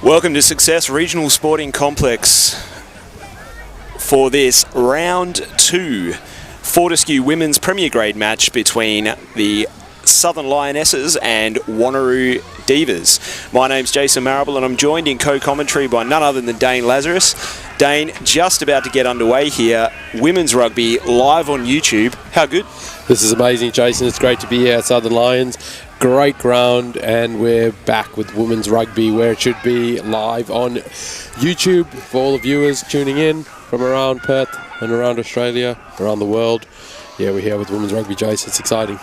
Welcome to Success Regional Sporting Complex for this round 2 Fortescue Women's Premier Grade match between the Southern Lionesses and Wanneroo Divas. My name's Jason Marable and I'm joined in co-commentary by none other than Dane Lazarus. Dane, just about to get underway here. Women's rugby live on YouTube. How good? This is amazing, Jason. It's great to be here at Southern Lions. Great ground, and we're back with women's rugby where it should be, live on YouTube for all the viewers tuning in from around Perth and around Australia, around the world. Yeah, we're here with women's rugby, Jason. It's exciting.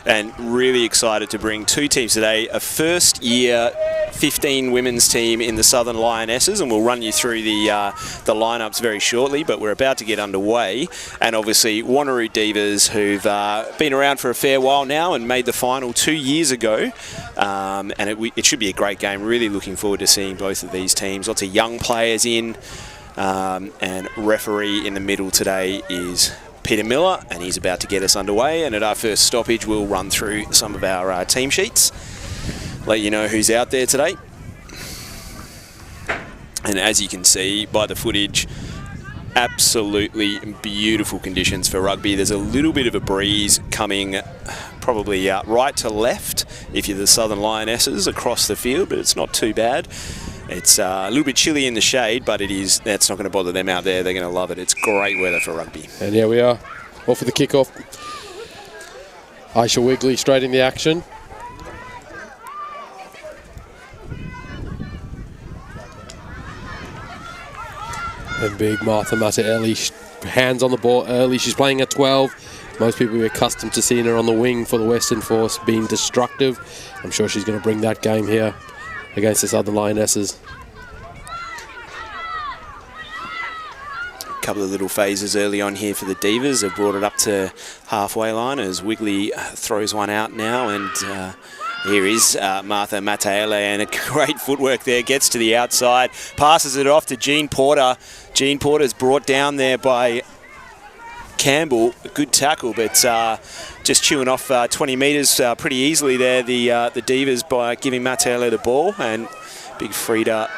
And really excited to bring two teams today. A first year 15 women's team in the Southern Lionesses, and we'll run you through the lineups very shortly, but we're about to get underway. And obviously Wanneroo Divas, who've been around for a fair while now and made the final 2 years ago. And it should be a great game. Really looking forward to seeing both of these teams. Lots of young players in, and referee in the middle today is Peter Miller, and he's about to get us underway. And at our first stoppage, we'll run through some of our team sheets, let you know who's out there today. And as you can see by the footage, absolutely beautiful conditions for rugby. There's a little bit of a breeze coming probably right to left if you're the Southern Lionesses across the field, but it's not too bad. It's a little bit chilly in the shade, but that's not going to bother them out there. They're going to love it. It's great weather for rugby. And here we are, off for the kickoff. Aisha Wigley straight in the action. And big Martha Mataele, hands on the ball early. She's playing at 12. Most people are accustomed to seeing her on the wing for the Western Force, being destructive. I'm sure she's going to bring that game here against the Southern Lionesses. A couple of little phases early on here for the Divas. They've brought it up to halfway line as Wigley throws one out now, and here is Martha Mataele, and a great footwork there, gets to the outside, passes it off to Jean Porter. Jean Porter's brought down there by Campbell. A good tackle, but just chewing off 20 metres pretty easily there, the Divas, by giving Mataele the ball. And big Frida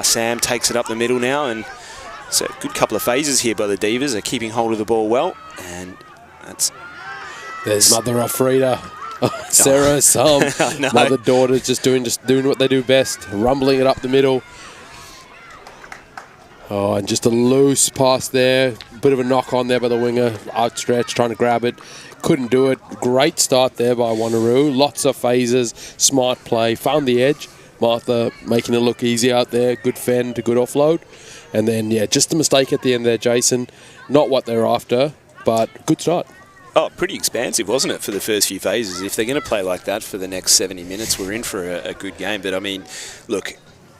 Sam takes it up the middle now, and so a good couple of phases here by the Divas. They're keeping hold of the ball well, and there's mother of Frida. Sarah, mother, daughters just doing what they do best, rumbling it up the middle. Oh, and just a loose pass there. Bit of a knock on there by the winger, outstretched, trying to grab it. Couldn't do it. Great start there by Wanneroo. Lots of phases, smart play, found the edge. Martha making it look easy out there. Good fend, good offload. And then, yeah, just a mistake at the end there, Jason. Not what they're after, but good start. Oh, pretty expansive, wasn't it, for the first few phases? If they're going to play like that for the next 70 minutes, we're in for a good game. But, I mean, look,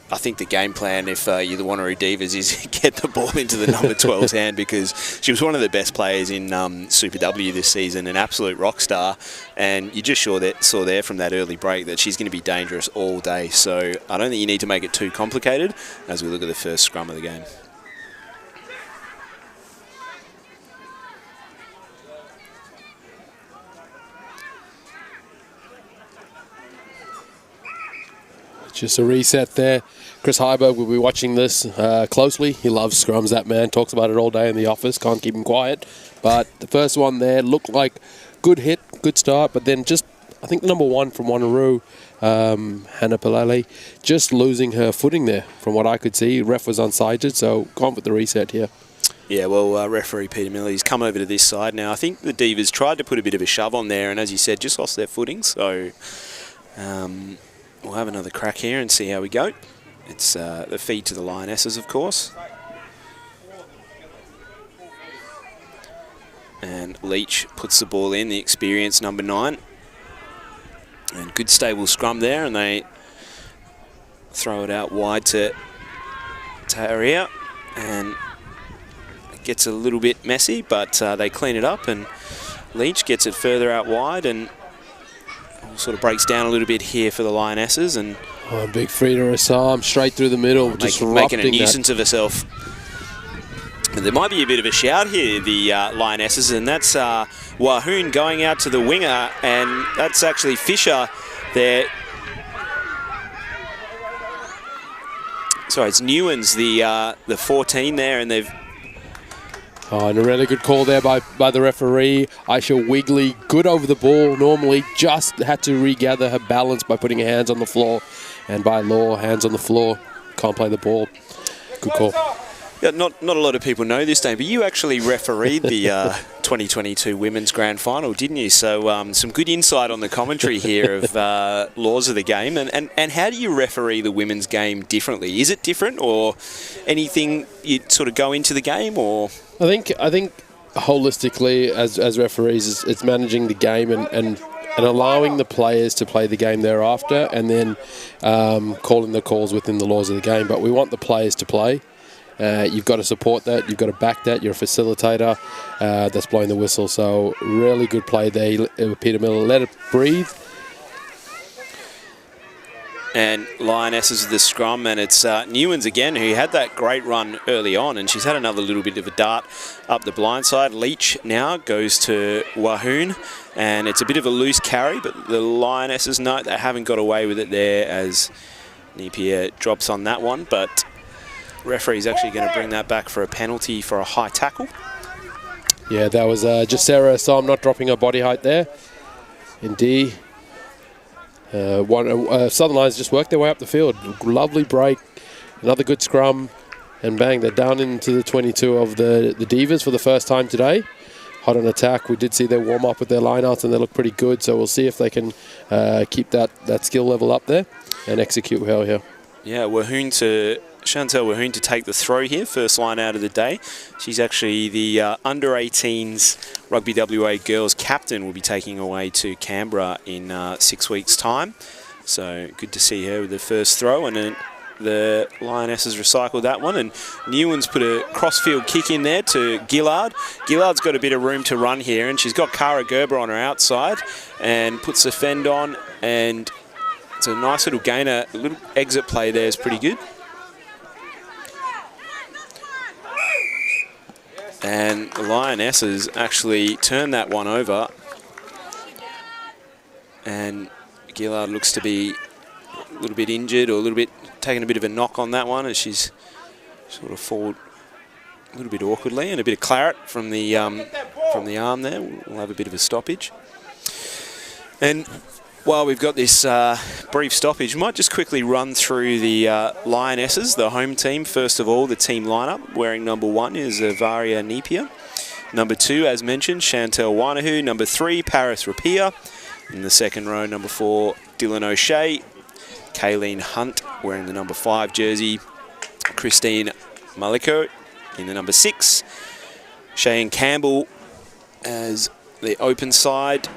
I think the game plan, if you're the Wanneroo Divas, is get the ball into the number 12's hand, because she was one of the best players in Super W this season, an absolute rock star. And you just saw there from that early break that she's going to be dangerous all day. So I don't think you need to make it too complicated as we look at the first scrum of the game. Just a reset there. Chris Heiberg will be watching this closely. He loves scrums, that man. Talks about it all day in the office. Can't keep him quiet. But the first one there looked like good hit, good start. But then just, I think the number one from Wanneroo, Hannah Palale, just losing her footing there from what I could see. Ref was unsighted, so gone with the reset here. Yeah, well, referee Peter Miller, he's come over to this side now. I think the Divas tried to put a bit of a shove on there, and as you said, just lost their footing. So we'll have another crack here and see how we go. It's the feed to the Lionesses, of course. And Leach puts the ball in, the experienced number 9. And good stable scrum there, and they throw it out wide to Taria. And it gets a little bit messy, but they clean it up, and Leach gets it further out wide, and sort of breaks down a little bit here for the Lionesses. And big Frida Assam straight through the middle, just making a nuisance of herself. And there might be a bit of a shout here, the Lionesses, and that's Wahoon going out to the winger, and that's actually Fisher there Sorry, it's Newens, the 14 there, and they've... Oh, and a really good call there by the referee. Aisha Wigley, good over the ball. Normally just had to regather her balance by putting her hands on the floor. And by law, hands on the floor, can't play the ball. Good call. Yeah, not a lot of people know this, Dane, but you actually refereed the 2022 Women's Grand Final, didn't you? So some good insight on the commentary here of laws of the game. And how do you referee the women's game differently? Is it different, or anything you sort of go into the game, or...? I think holistically, as referees, it's managing the game and allowing the players to play the game thereafter, and then calling the calls within the laws of the game. But we want the players to play. You've got to support that. You've got to back that. You're a facilitator that's blowing the whistle. So really good play there. Peter Miller, let it breathe. And Lionesses with the scrum, and it's Newens again, who had that great run early on, and she's had another little bit of a dart up the blind side. Leach now goes to Wahoon, and it's a bit of a loose carry, but the Lionesses note they haven't got away with it there as Napier drops on that one, but referee's actually going to bring that back for a penalty for a high tackle. Yeah, that was just Sarah Assam not dropping her body height there. In D. Southern Lions just worked their way up the field. Lovely break, another good scrum, and bang, they're down into the 22 of the Divas for the first time today. Hot on attack. We did see their warm up with their lineouts, and they look pretty good. So we'll see if they can keep that skill level up there and execute well here. Yeah, Chantel Wahoon to take the throw here, first line out of the day. She's actually the under-18s Rugby WA girls captain, will be taking away to Canberra in 6 weeks' time. So good to see her with the first throw, and then the Lionesses recycled that one, and Newens put a crossfield kick in there to Gillard. Gillard's got a bit of room to run here, and she's got Cara Gerber on her outside and puts the fend on, and it's a nice little gainer. A little exit play there is pretty good. And the Lionesses actually turned that one over, and Gillard looks to be a little bit injured, or a little bit taking a bit of a knock on that one, as she's sort of fallen a little bit awkwardly, and a bit of claret from the arm there. We'll have a bit of a stoppage. And while we've got this brief stoppage, we might just quickly run through the Lionesses, the home team. First of all, the team lineup. Wearing number 1 is Varia Napier. Number 2, as mentioned, Chantel Wanneroo. Number 3, Paris Rapia. In the second row, number 4, Dylan O'Shea. Kayleen Hunt wearing the number 5 jersey. Christine Maliko in the number 6. Cheyenne Campbell as the open side.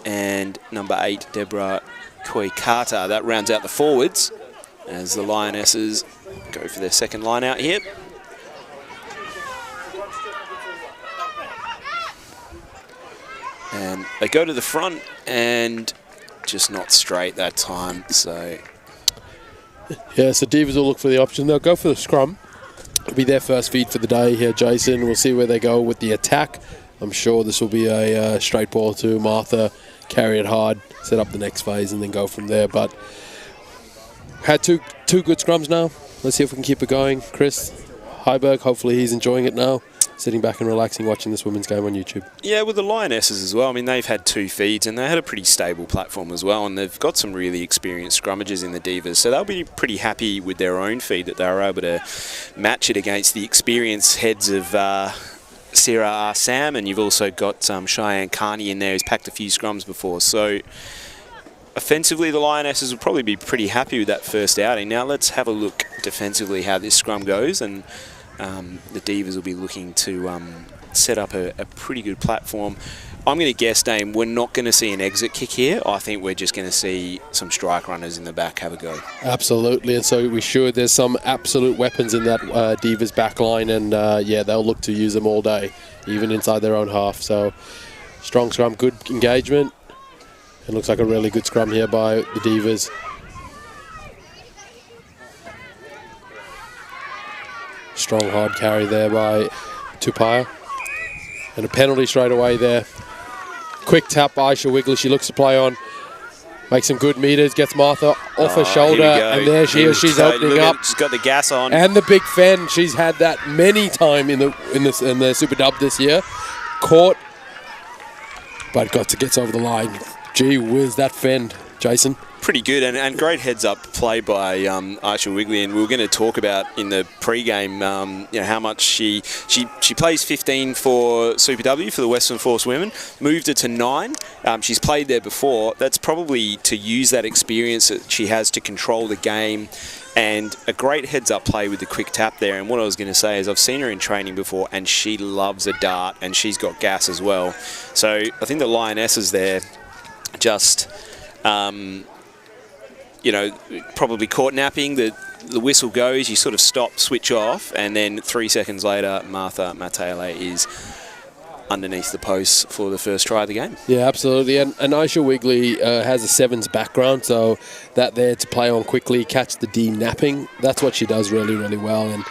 And number 8, Deborah Koikata. That rounds out the forwards as the Lionesses go for their second line out here. And they go to the front, and just not straight that time. So yeah, so Divas will look for the option. They'll go for the scrum. It'll be their first feed for the day here, Jason. We'll see where they go with the attack. I'm sure this will be a straight ball to Martha, carry it hard, set up the next phase, and then go from there. But had two good scrums now. Let's see if we can keep it going. Chris Heiberg, hopefully he's enjoying it now, sitting back and relaxing, watching this women's game on YouTube. Yeah, with the Lionesses as well. I mean, they've had 2 feeds, and they had a pretty stable platform as well, and they've got some really experienced scrummagers in the Divas, so they'll be pretty happy with their own feed, that they were able to match it against the experienced heads of Sarah R. Sam, and you've also got Cheyenne Carney in there, who's packed a few scrums before. So offensively, the Lionesses will probably be pretty happy with that first outing. Now let's have a look defensively how this scrum goes, and the Divas will be looking to set up a pretty good platform. I'm going to guess, Dame, we're not going to see an exit kick here. I think we're just going to see some strike runners in the back have a go. Absolutely, and so we should. There's some absolute weapons in that Divas back line, and yeah, they'll look to use them all day, even inside their own half. So strong scrum, good engagement. It looks like a really good scrum here by the Divas. Strong hard carry there by Tupaya. And a penalty straight away there. Quick tap by Aisha Wigley. She looks to play on. Makes some good meters, gets Martha off her shoulder, Here we go. and there she is. She's opening up. She's got the gas on. And the big fend. She's had that many times in the Super Dub this year. Caught, but gets over the line. Gee whiz, that fend, Jason. Pretty good, and great heads-up play by Aisha Wigley, and we were going to talk about in the pre-game how much she plays 15 for Super W for the Western Force women, moved her to 9. She's played there before. That's probably to use that experience that she has to control the game, and a great heads-up play with the quick tap there. And what I was going to say is I've seen her in training before, and she loves a dart, and she's got gas as well. So I think the Lionesses there just... probably caught napping. The whistle goes, you sort of stop, switch off, and then 3 seconds later, Martha Matele is underneath the posts for the first try of the game. Yeah, absolutely. And Aisha Wigley has a sevens background, so that there to play on quickly, catch the D napping, that's what she does really, really well. And,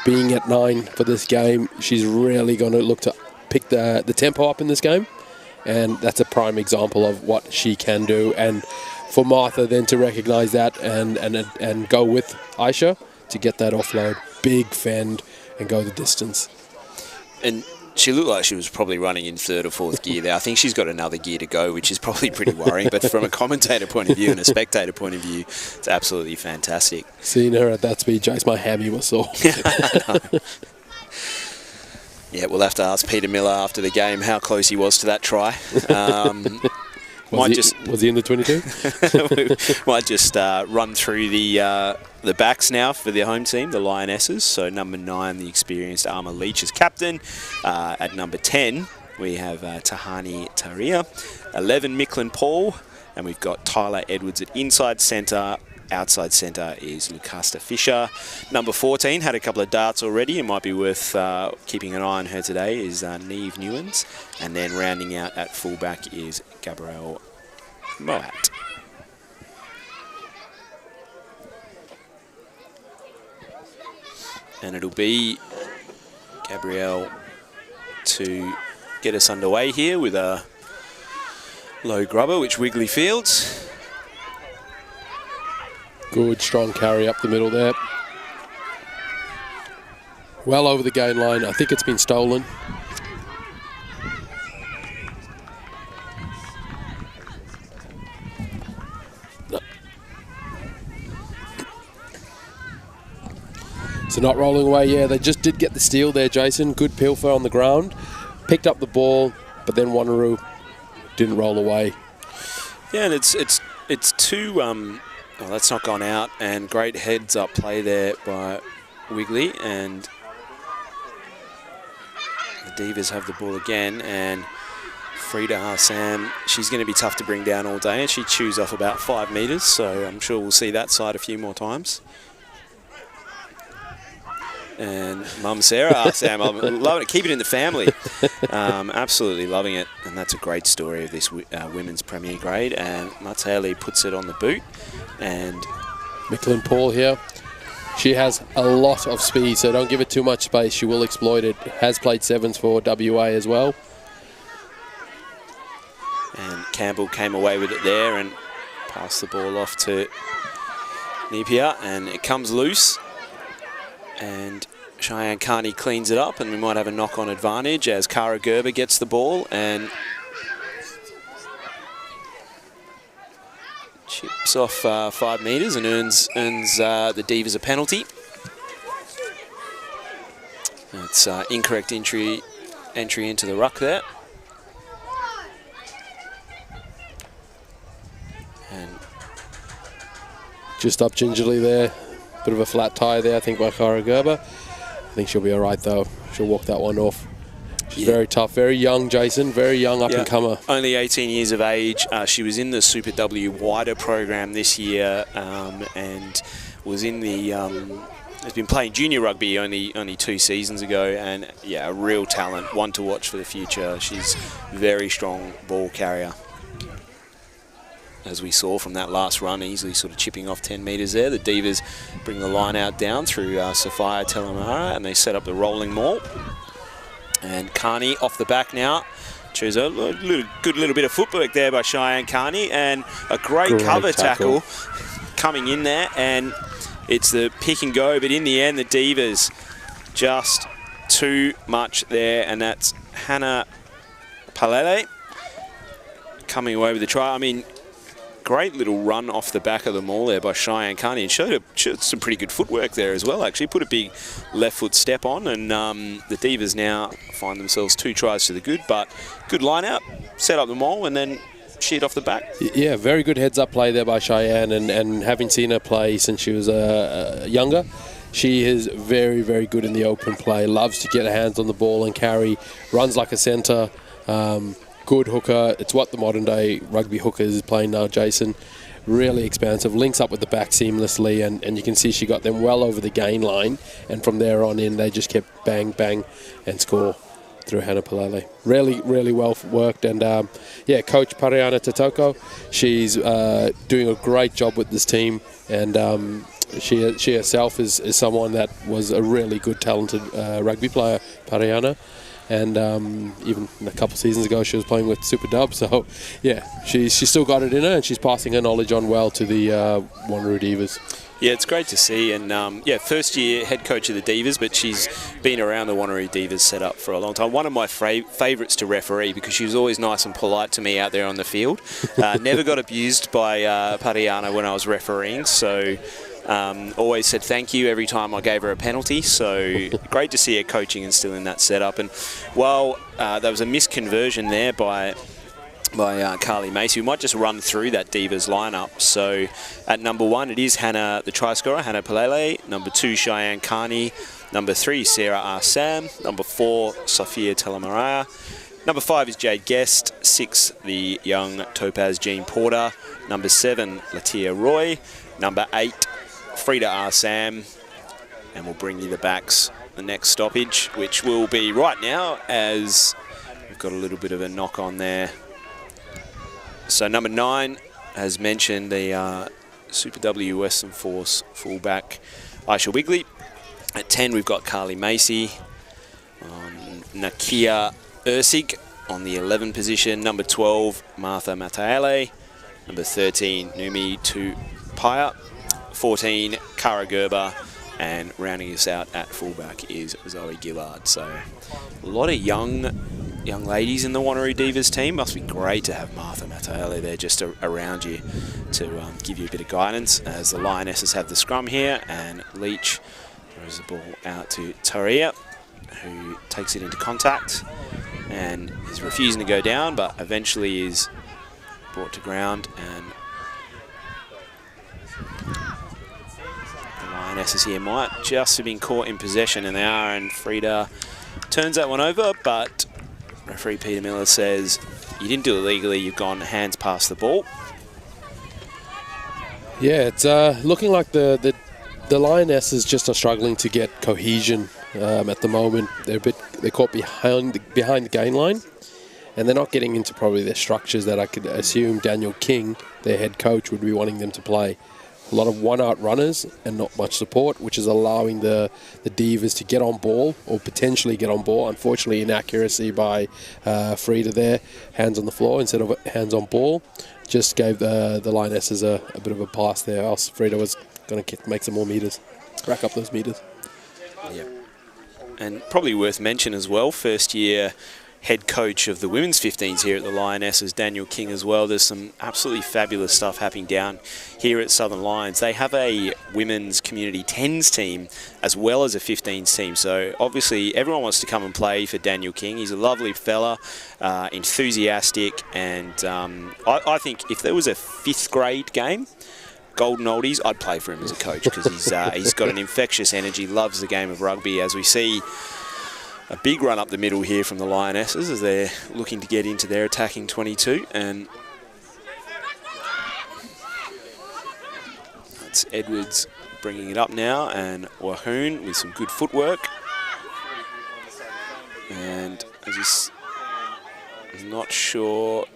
being at 9 for this game, she's really going to look to pick the tempo up in this game. And that's a prime example of what she can do. And for Martha then to recognise that and go with Aisha to get that offload, big fend, and go the distance. And she looked like she was probably running in 3rd or 4th gear there. I think she's got another gear to go, which is probably pretty worrying. But from a commentator point of view and a spectator point of view, it's absolutely fantastic. Seeing her at that speed, Jace, my hammy was sore. Yeah, we'll have to ask Peter Miller after the game how close he was to that try. Was he in the 22? Might just run through the backs now for the home team, the Lionesses. So number 9, the experienced Arma Leach is captain. At number 10, we have Tahani Taria. 11, Micklin Paul. And we've got Tyler Edwards at inside centre. Outside centre is Lucasta Fisher. Number 14 had a couple of darts already. It might be worth keeping an eye on her today is Neve Newens. And then rounding out at fullback is Gabrielle Moat. And it'll be Gabrielle to get us underway here with a low grubber, which Wigley fields. Good, strong carry up the middle there. Well over the gain line. I think it's been stolen. No. So not rolling away. Yeah, they just did get the steal there, Jason. Good pilfer on the ground. Picked up the ball, but then Wanneroo didn't roll away. Yeah, and it's too... Well, that's not gone out, and great heads-up play there by Wigley, and the Divas have the ball again, and Frida Harsam, she's going to be tough to bring down all day, and she chews off about 5 metres, so I'm sure we'll see that side a few more times. And Mum Sarah Harsam, I'm loving it. Keep it in the family. Absolutely loving it, and that's a great story of this women's Premier Grade, and Matele puts it on the boot. And Micklin Paul here. She has a lot of speed, so don't give it too much space. She will exploit it. Has played sevens for WA as well. And Campbell came away with it there and passed the ball off to Nipia, and it comes loose. And Cheyenne Carney cleans it up, and we might have a knock-on advantage as Cara Gerber gets the ball and chips off 5 metres and earns the Divas a penalty. That's incorrect entry into the ruck there. And just up gingerly there. Bit of a flat tire there, I think, by Cara Gerber. I think she'll be all right, though. She'll walk that one off. She's very tough, very young, Jason, very young up-and-comer. Only 18 years of age. She was in the Super W wider program this year and was in the... has been playing junior rugby only 2 seasons ago, and, yeah, a real talent, one to watch for the future. She's very strong ball carrier. As we saw from that last run, easily sort of chipping off 10 metres there. The Divas bring the line out down through Sophia Telemara, and they set up the rolling maul. And Carney off the back now, Choose a good little bit of footwork there by Cheyenne Carney, and a great cover tackle coming in there, and it's the pick and go, but in the end the Divas just too much there, and that's Hannah Palele coming away with the try. I mean, great little run off the back of the maul there by Cheyenne Carney, and showed some pretty good footwork there as well, actually. Put a big left foot step on, and the Divas now find themselves 2 tries to the good, but good line out, set up the maul, and then sheet off the back. Yeah, very good heads-up play there by Cheyenne, and having seen her play since she was younger, she is very, very good in the open play, loves to get her hands on the ball and carry, runs like a centre, good hooker. It's what the modern-day rugby hooker is playing now, Jason. Really expansive, links up with the back seamlessly, and you can see she got them well over the gain line, and from there on in, they just kept bang, bang, and score through Hannah Palele. Really well worked, and yeah, Coach Pariana Tatoko, she's doing a great job with this team, and she herself is someone that was a really good, talented rugby player, Pariana. And even a couple of seasons ago, she was playing with Super Dub. So, yeah, she's still got it in her, and she's passing her knowledge on well to the Wanneroo Divas. Yeah, it's great to see. And, yeah, first year head coach of the Divas, but she's been around the Wanneroo Divas setup for a long time. One of my favourites to referee, because she was always nice and polite to me out there on the field. Never got abused by Pariana when I was refereeing, so... always said thank you every time I gave her a penalty, so great to see her coaching and still in that setup. And while there was a misconversion there by Carly Macy, we might just run through that Divas lineup. So at number 1 it is Hannah, the try scorer, Hannah Palele. Number 2, Cheyenne Carney. Number 3, Sarah R. Sam. Number 4, Sophia Telemaraya. Number 5 is Jade Guest. 6, the young Topaz Jean Porter. Number 7, Latia Roy. Number 8, Frida R. Sam, and we'll bring you the backs the next stoppage, which will be right now, as we've got a little bit of a knock on there. So number 9, as mentioned, the Super W Western Force fullback Aisha Wigley. At 10 we've got Carly Macy, Nakia Ursig on the 11 position. Number 12, Martha Mataele. Number 13, Numi Tupaya. 14, Cara Gerber, and rounding us out at fullback is Zoe Gillard. So a lot of young ladies in the Wanneroo Divas team. Must be great to have Martha Mataele there just around you to give you a bit of guidance, as the Lionesses have the scrum here, and Leach throws the ball out to Taria, who takes it into contact and is refusing to go down, but eventually is brought to ground, and Lionesses here might just have been caught in possession, and they are, and Frida turns that one over, but referee Peter Miller says, you didn't do it legally, you've gone hands past the ball. Yeah, it's looking like the Lionesses just are struggling to get cohesion at the moment. They're caught behind the gain line, and they're not getting into probably their structures that I could assume Daniel King, their head coach, would be wanting them to play. A lot of one-out runners and not much support, which is allowing the Divas to get on ball, or potentially get on ball. Unfortunately, inaccuracy by Frida there. Hands on the floor instead of hands on ball. Just gave the Lionesses a bit of a pass there, else Frida was going to make some more meters. Rack up those meters. Yeah. And probably worth mention as well, first year head coach of the women's 15s here at the Lionesses, Daniel King as well. There's some absolutely fabulous stuff happening down here at Southern Lions. They have a women's community 10s team as well as a 15s team. So obviously everyone wants to come and play for Daniel King. He's a lovely fella, enthusiastic, and I think if there was a 5th grade game, Golden Oldies, I'd play for him as a coach, because he's got an infectious energy, loves the game of rugby, as we see a big run up the middle here from the Lionesses as they're looking to get into their attacking 22, and that's Edwards bringing it up now, and Wahoon with some good footwork, and I'm not sure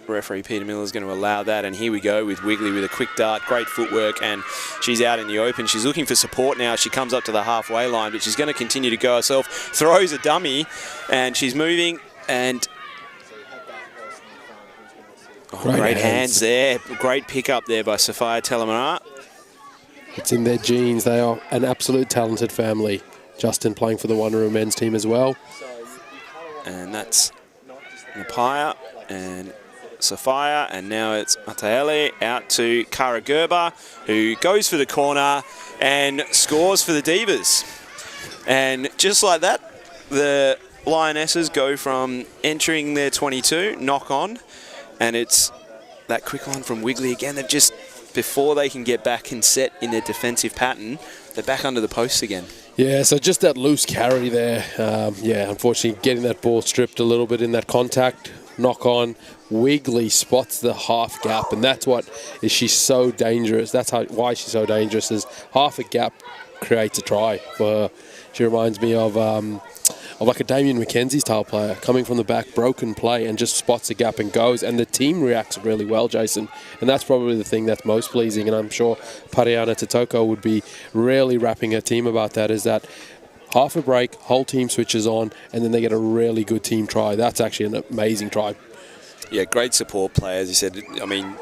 referee Peter Miller is going to allow that, and here we go with Wigley with a quick dart, great footwork, and she's out in the open. She's looking for support now. She comes up to the halfway line, but she's going to continue to go herself, throws a dummy, and she's moving, and Oh, great hands there. Great pick up there by Sophia Telemara. It's in their genes. They are an absolute talented family. Justin playing for the Wanneroo men's team as well. And that's Napaya and Sophia, and now it's Ataele out to Kara Gerber, who goes for the corner and scores for the Divas. And just like that, the Lionesses go from entering their 22, knock on, and it's that quick line from Wigley again. They've just, before they can get back and set in their defensive pattern, they're back under the posts again. Yeah, so just that loose carry there. Yeah, unfortunately getting that ball stripped a little bit in that contact, knock on. Wigley spots the half gap, and that's what is she's so dangerous. That's why she's so dangerous, is half a gap creates a try for her. She reminds me of like a Damien McKenzie style player, coming from the back, broken play, and just spots a gap and goes. And the team reacts really well, Jason. And that's probably the thing that's most pleasing. And I'm sure Pariana Totoko would be really rapping her team about that, is that half a break, whole team switches on, and then they get a really good team try. That's actually an amazing try. Yeah, great support play, as you said. I mean,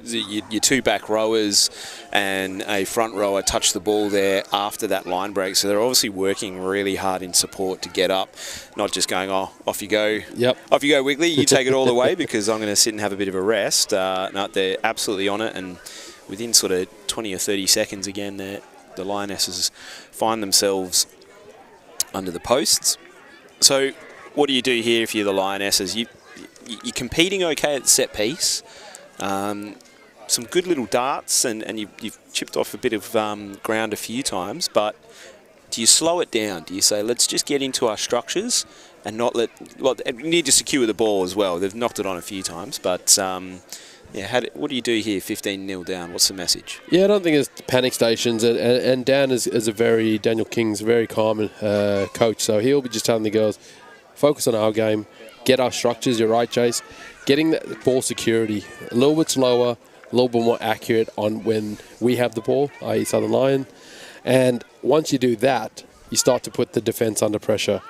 your two back rowers and a front rower touch the ball there after that line break. So they're obviously working really hard in support to get up, not just going, oh, off you go. Yep. Off you go, Wigley. You take it all the way because I'm going to sit and have a bit of a rest. No, they're absolutely on it. And within sort of 20 or 30 seconds, again, the Lionesses find themselves under the posts. So what do you do here if you're the Lionesses? You're competing okay at the set piece. Some good little darts, and you've chipped off a bit of ground a few times, but do you slow it down? Do you say, let's just get into our structures and not let... Well, we need to secure the ball as well. They've knocked it on a few times, but yeah, what do you do here, 15-0 down? What's the message? Yeah, I don't think it's panic stations, and Dan is Daniel King's a very calm coach, so he'll be just telling the girls, focus on our game, get our structures. You're right, Chase. Getting that ball security a little bit slower, a little bit more accurate on when we have the ball, i.e. Southern Lion. And once you do that, you start to put the defence under pressure.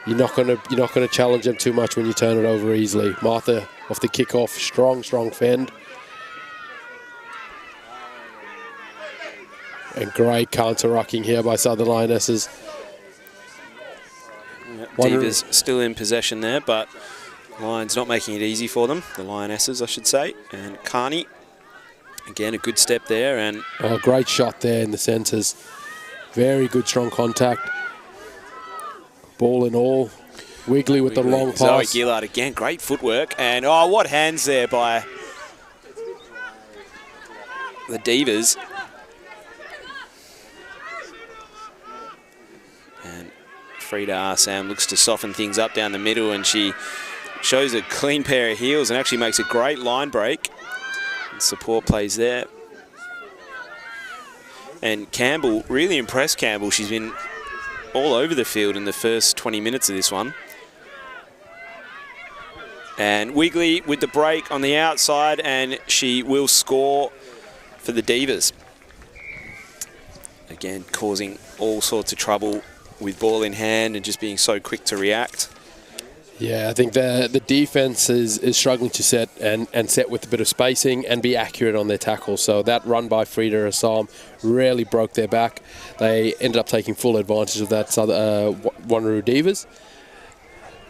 You're not gonna challenge them too much when you turn it over easily. Martha off the kickoff, strong fend. And great counter-rocking here by Southern Lionesses. Divas still in possession there, but Lions not making it easy for them. The Lionesses, I should say. And Carney, again, a good step there. And oh, great shot there in the centres. Very good, strong contact. Ball and all. Wigley with the long pass. Zoe Gillard again, great footwork. And oh, what hands there by the Divas. And Frida Arsam looks to soften things up down the middle, and she shows a clean pair of heels and actually makes a great line break. And support plays there. And Campbell, really impressed Campbell. She's been all over the field in the first 20 minutes of this one. And Wigley with the break on the outside, and she will score for the Divas. Again, causing all sorts of trouble with ball in hand and just being so quick to react. Yeah, I think the defense is struggling to set and set with a bit of spacing and be accurate on their tackles. So that run by Frida Assam really broke their back. They ended up taking full advantage of that Wanneroo Divas.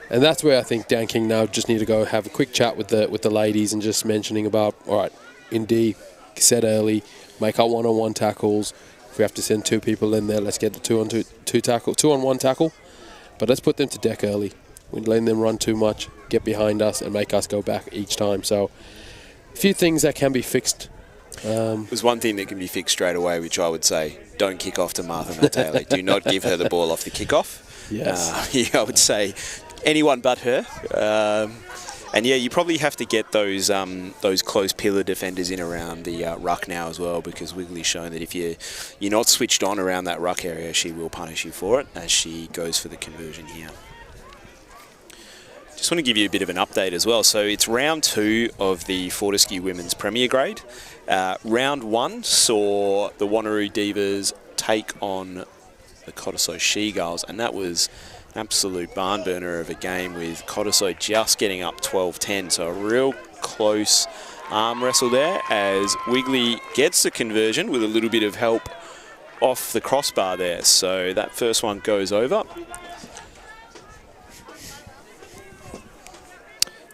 And that's where I think Dan King now just need to go have a quick chat with the ladies and just mentioning about, all right, in D, set early, make our one-on-one tackles. If we have to send two people in there, let's get the two-on-one tackle. But let's put them to deck early. We're letting them run too much, get behind us, and make us go back each time. So a few things that can be fixed. There's one thing that can be fixed straight away, which I would say, don't kick off to Martha Matele. Do not give her the ball off the kickoff. Yes. Yeah, I would say anyone but her. And yeah, you probably have to get those close pillar defenders in around the ruck now as well, because Wigley's shown that if you're not switched on around that ruck area, she will punish you for it as she goes for the conversion here. Just want to give you a bit of an update as well. So it's round 2 of the Fortescue Women's Premier Grade. Round 1 saw the Wanneroo Divas take on the Cottesloe She-Girls, and that was an absolute barn burner of a game with Cottesloe just getting up 12-10. So a real close arm wrestle there as Wiggly gets the conversion with a little bit of help off the crossbar there. So that first one goes over.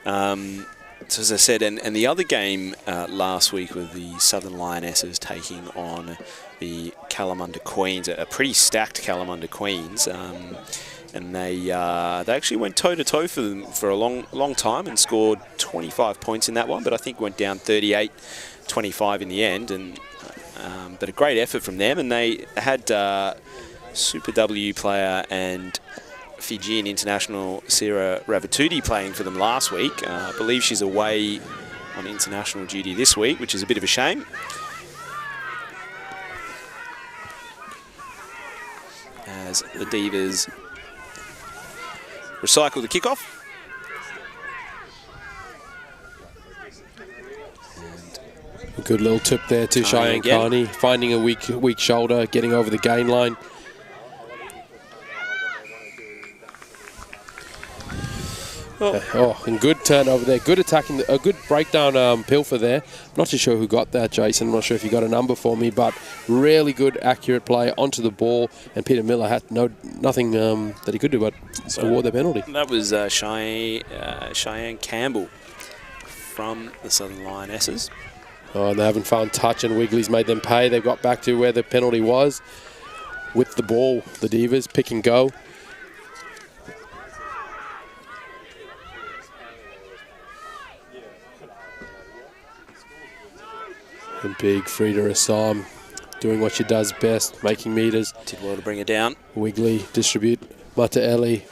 So as I said, and the other game last week with the Southern Lionesses taking on the Kalamunda Queens, a pretty stacked Kalamunda Queens, and they actually went toe-to-toe for them for a long time and scored 25 points in that one, but I think went down 38-25 in the end. And but a great effort from them, and they had Super W player and Fijian international Sarah Ravatuti playing for them last week. I believe she's away on international duty this week, which is a bit of a shame. As the Divas recycle the kickoff. A good little tip there to Cheyenne Carney, finding a weak shoulder, getting over the gain line. And good turnover there. Good attacking, a good breakdown pilfer there. Not too sure who got that, Jason. I'm not sure if you got a number for me, but really good, accurate play onto the ball. And Peter Miller had nothing that he could do but award the penalty. That was Cheyenne Campbell from the Southern Lionesses. Oh, and they haven't found touch, and Wiggly's made them pay. They've got back to where the penalty was with the ball. The Divas pick and go. And big Frida Assam doing what she does best, making meters. Did well to bring it down. Wiggly distribute. Mataeli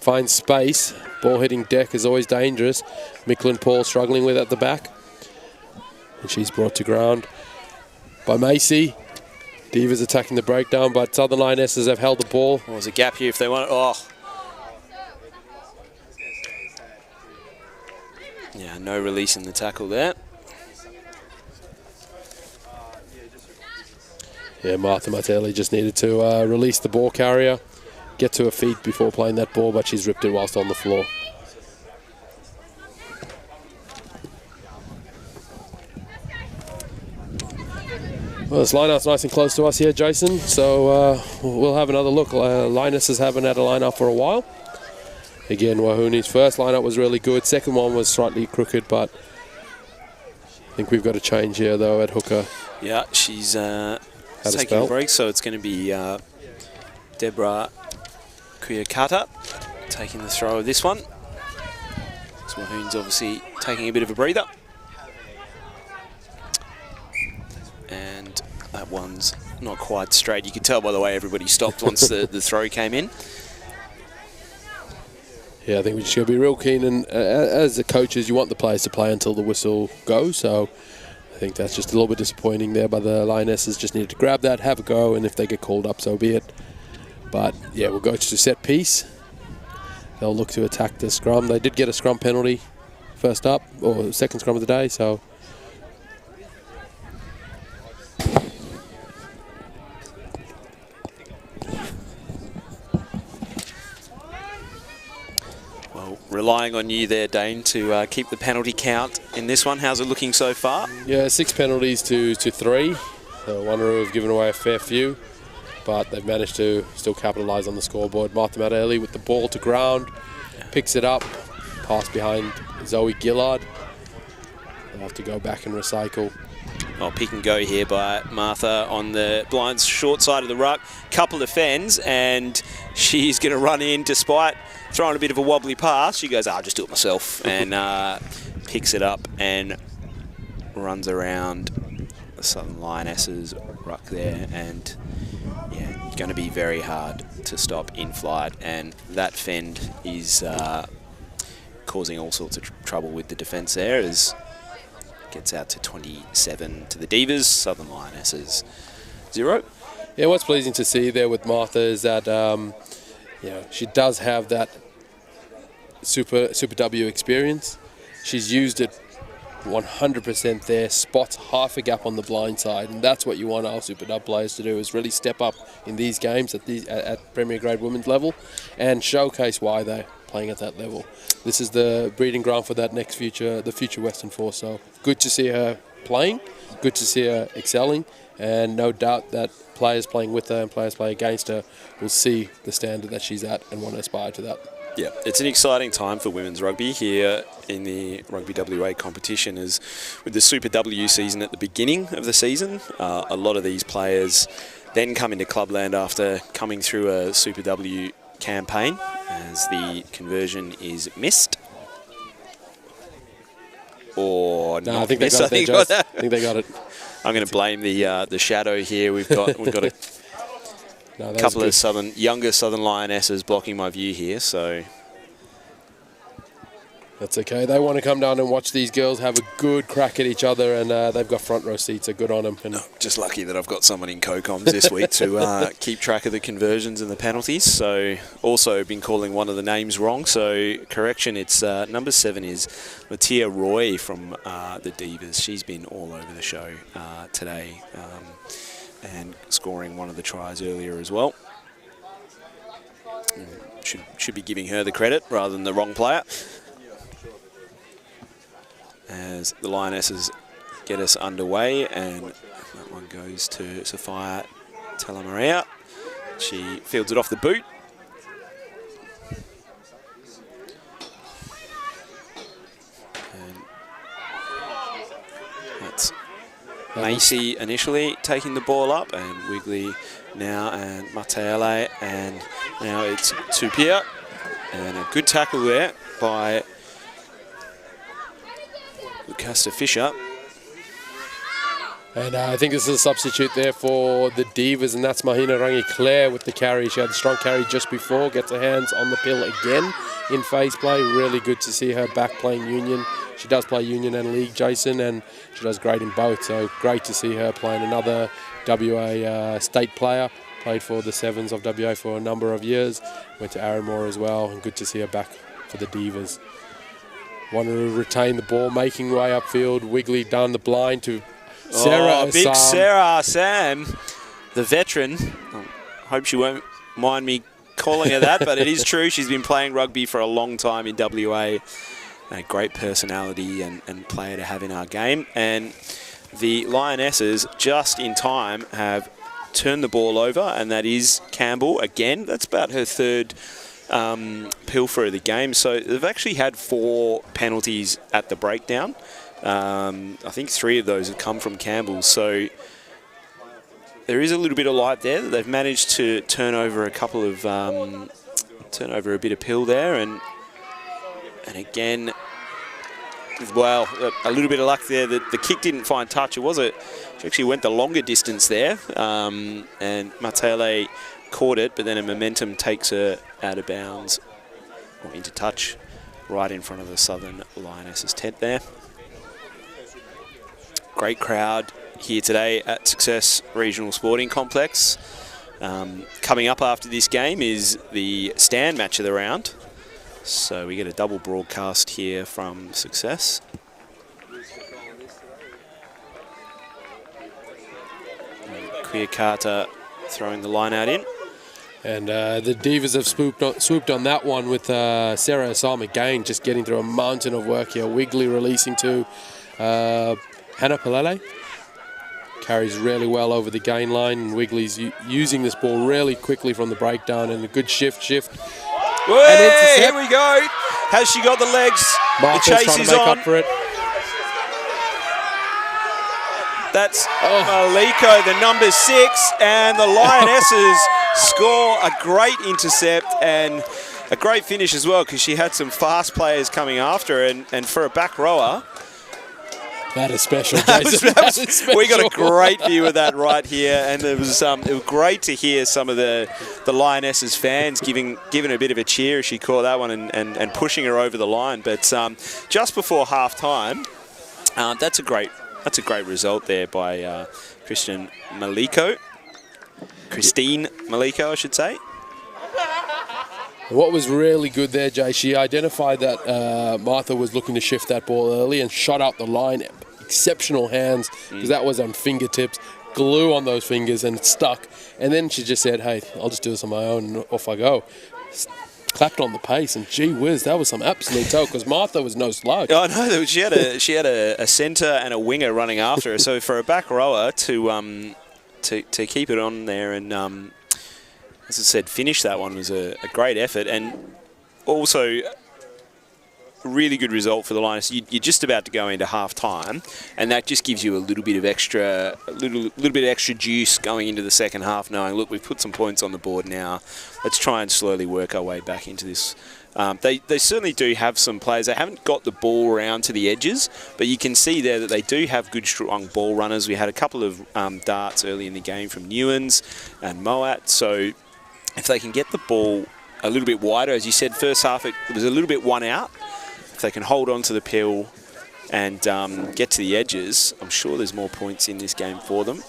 finds space. Ball hitting deck is always dangerous. Micklin Paul struggling with at the back. And she's brought to ground by Macy. Divas attacking the breakdown, but Southern Lionesses have held the ball. There's a gap here if they want it. Oh. Yeah, no release in the tackle there. Yeah, Martha Matelli just needed to release the ball carrier, get to her feet before playing that ball, but she's ripped it whilst on the floor. Well, this lineup's nice and close to us here, Jason, so we'll have another look. Lionesses haven't had a lineup for a while. Again, Wahuni's first lineup was really good. Second one was slightly crooked, but I think we've got a change here, though, at hooker. Yeah, she's taking a break, so it's going to be Deborah Kuyakata taking the throw of this one. So Wahoon's obviously taking a bit of a breather. And that one's not quite straight. You can tell by the way everybody stopped once the throw came in. Yeah, I think we just got to be real keen, and as the coaches, you want the players to play until the whistle goes, so I think that's just a little bit disappointing there, but the Lionesses just needed to grab that, have a go, and if they get called up, so be it. But yeah, we'll go to set piece. They'll look to attack the scrum. They did get a scrum penalty first up, or second scrum of the day, so. Well, relying on you there, Dane, to keep the penalty count in this one. How's it looking so far? Yeah, 6 penalties to 3. So Wanneroo have given away a fair few, but they've managed to still capitalise on the scoreboard. Martha Mataeli with the ball to ground, picks it up, pass behind Zoe Gillard. They'll have to go back and recycle. Oh, pick and go here by Martha on the blind short side of the ruck. Couple of fens, and she's going to run in despite throwing a bit of a wobbly pass. She goes, I'll just do it myself, and picks it up and runs around the Southern Lionesses ruck there, and yeah, going to be very hard to stop in flight, and that fend is causing all sorts of trouble with the defence there as gets out to 27 to the Divas, Southern Lionesses 0. Yeah, what's pleasing to see there with Martha is that she does have that Super W experience. She's used it 100% there, spots half a gap on the blind side, and that's what you want our Super Dub players to do, is really step up in these games at Premier Grade women's level and showcase why they're playing at that level. This is the breeding ground for that next future, the future Western Force. So good to see her playing, good to see her excelling, and no doubt that players playing with her and players playing against her will see the standard that she's at and want to aspire to that. Yeah, it's an exciting time for women's rugby here in the Rugby WA competition, as with the Super W season at the beginning of the season. A lot of these players then come into clubland after coming through a Super W campaign, as the conversion is missed. Or no, not I think missed. they got it. I think they got it. I'm going to blame the shadow here. We've got a couple of younger Southern Lionesses blocking my view here, so that's okay. They want to come down and watch these girls have a good crack at each other, and they've got front row seats, so good on them. And just lucky that I've got someone in co-coms this week to keep track of the conversions and the penalties. So also been calling one of the names wrong, so correction, it's number 7 is Latia Roy from the Divas. She's been all over the show today, and scoring one of the tries earlier as well. Should be giving her the credit rather than the wrong player. As the Lionesses get us underway, and that one goes to Sophia Telemaria. She fields it off the boot. And that's Macy initially taking the ball up, and Wigley now, and Matele, and now it's Tupia. And a good tackle there by Lucasta Fisher. And I think this is a substitute there for the Divas, and that's Mahina Rangi Claire with the carry. She had a strong carry just before, gets her hands on the pill again in phase play. Really good to see her back playing Union. She does play Union and League, Jason, and she does great in both. So great to see her playing another WA state player. Played for the Sevens of WA for a number of years. Went to Arranmore as well, and good to see her back for the Divas. Wanneroo retain the ball, making way upfield. Wigley down the blind to Sarah. Oh, big Sarah Sam, the veteran. Hope she won't mind me calling her that, but it is true. She's been playing rugby for a long time in WA. A great personality and player to have in our game. And the Lionesses, just in time, have turned the ball over, and that is Campbell again. That's about her third pilfer of the game. So they've actually had 4 penalties at the breakdown. I think 3 of those have come from Campbell. So there is a little bit of light there. They've managed to turn over a couple of turn over a bit of pill there, and again, well, a little bit of luck there. The kick didn't find touch. She actually went the longer distance there, and Matele caught it, but then a momentum takes her out of bounds, or into touch, right in front of the Southern Lionesses tent there. Great crowd here today at Success Regional Sporting Complex. Coming up after this game is the stand match of the round. So we get a double broadcast here from Success. Queer Carter throwing the line out in. And the Divas have swooped on that one with Sarah Assam again, just getting through a mountain of work here. Wigley releasing to Hannah Palele. Carries really well over the gain line, and Wigley's using this ball really quickly from the breakdown, and a good shift. Hey, here we go. Has she got the legs? Marcus the chase trying is to make on. up for it. That's Maliko, the number 6, and the Lionesses score a great intercept and a great finish as well, because she had some fast players coming after her, and for a back rower. That is special, Jason. We got a great view of that right here, and it was great to hear some of the Lionesses fans giving a bit of a cheer as she caught that one and pushing her over the line. But just before half time, that's a great result there by Christine Maliko, I should say. What was really good there, Jay, she identified that Martha was looking to shift that ball early and shot out the line. Exceptional hands, because that was on fingertips, glue on those fingers, and it stuck. And then she just said, hey, I'll just do this on my own, and off I go. Clapped on the pace, and gee whiz, that was some absolute toe, because Martha was no slouch. Oh, no, she had a centre and a winger running after her. So for a back rower to keep it on there and, as I said, finish that one was a great effort, and also a really good result for the Lioness. You're just about to go into half time, and that just gives you a little bit of extra, little bit of extra juice going into the second half, knowing, look, we've put some points on the board now. Let's try and slowly work our way back into this. They certainly do have some players. They haven't got the ball around to the edges, but you can see there that they do have good, strong ball runners. We had a couple of darts early in the game from Newens and Moat, so if they can get the ball a little bit wider, as you said, first half it was a little bit one out. If they can hold on to the pill and get to the edges, I'm sure there's more points in this game for them.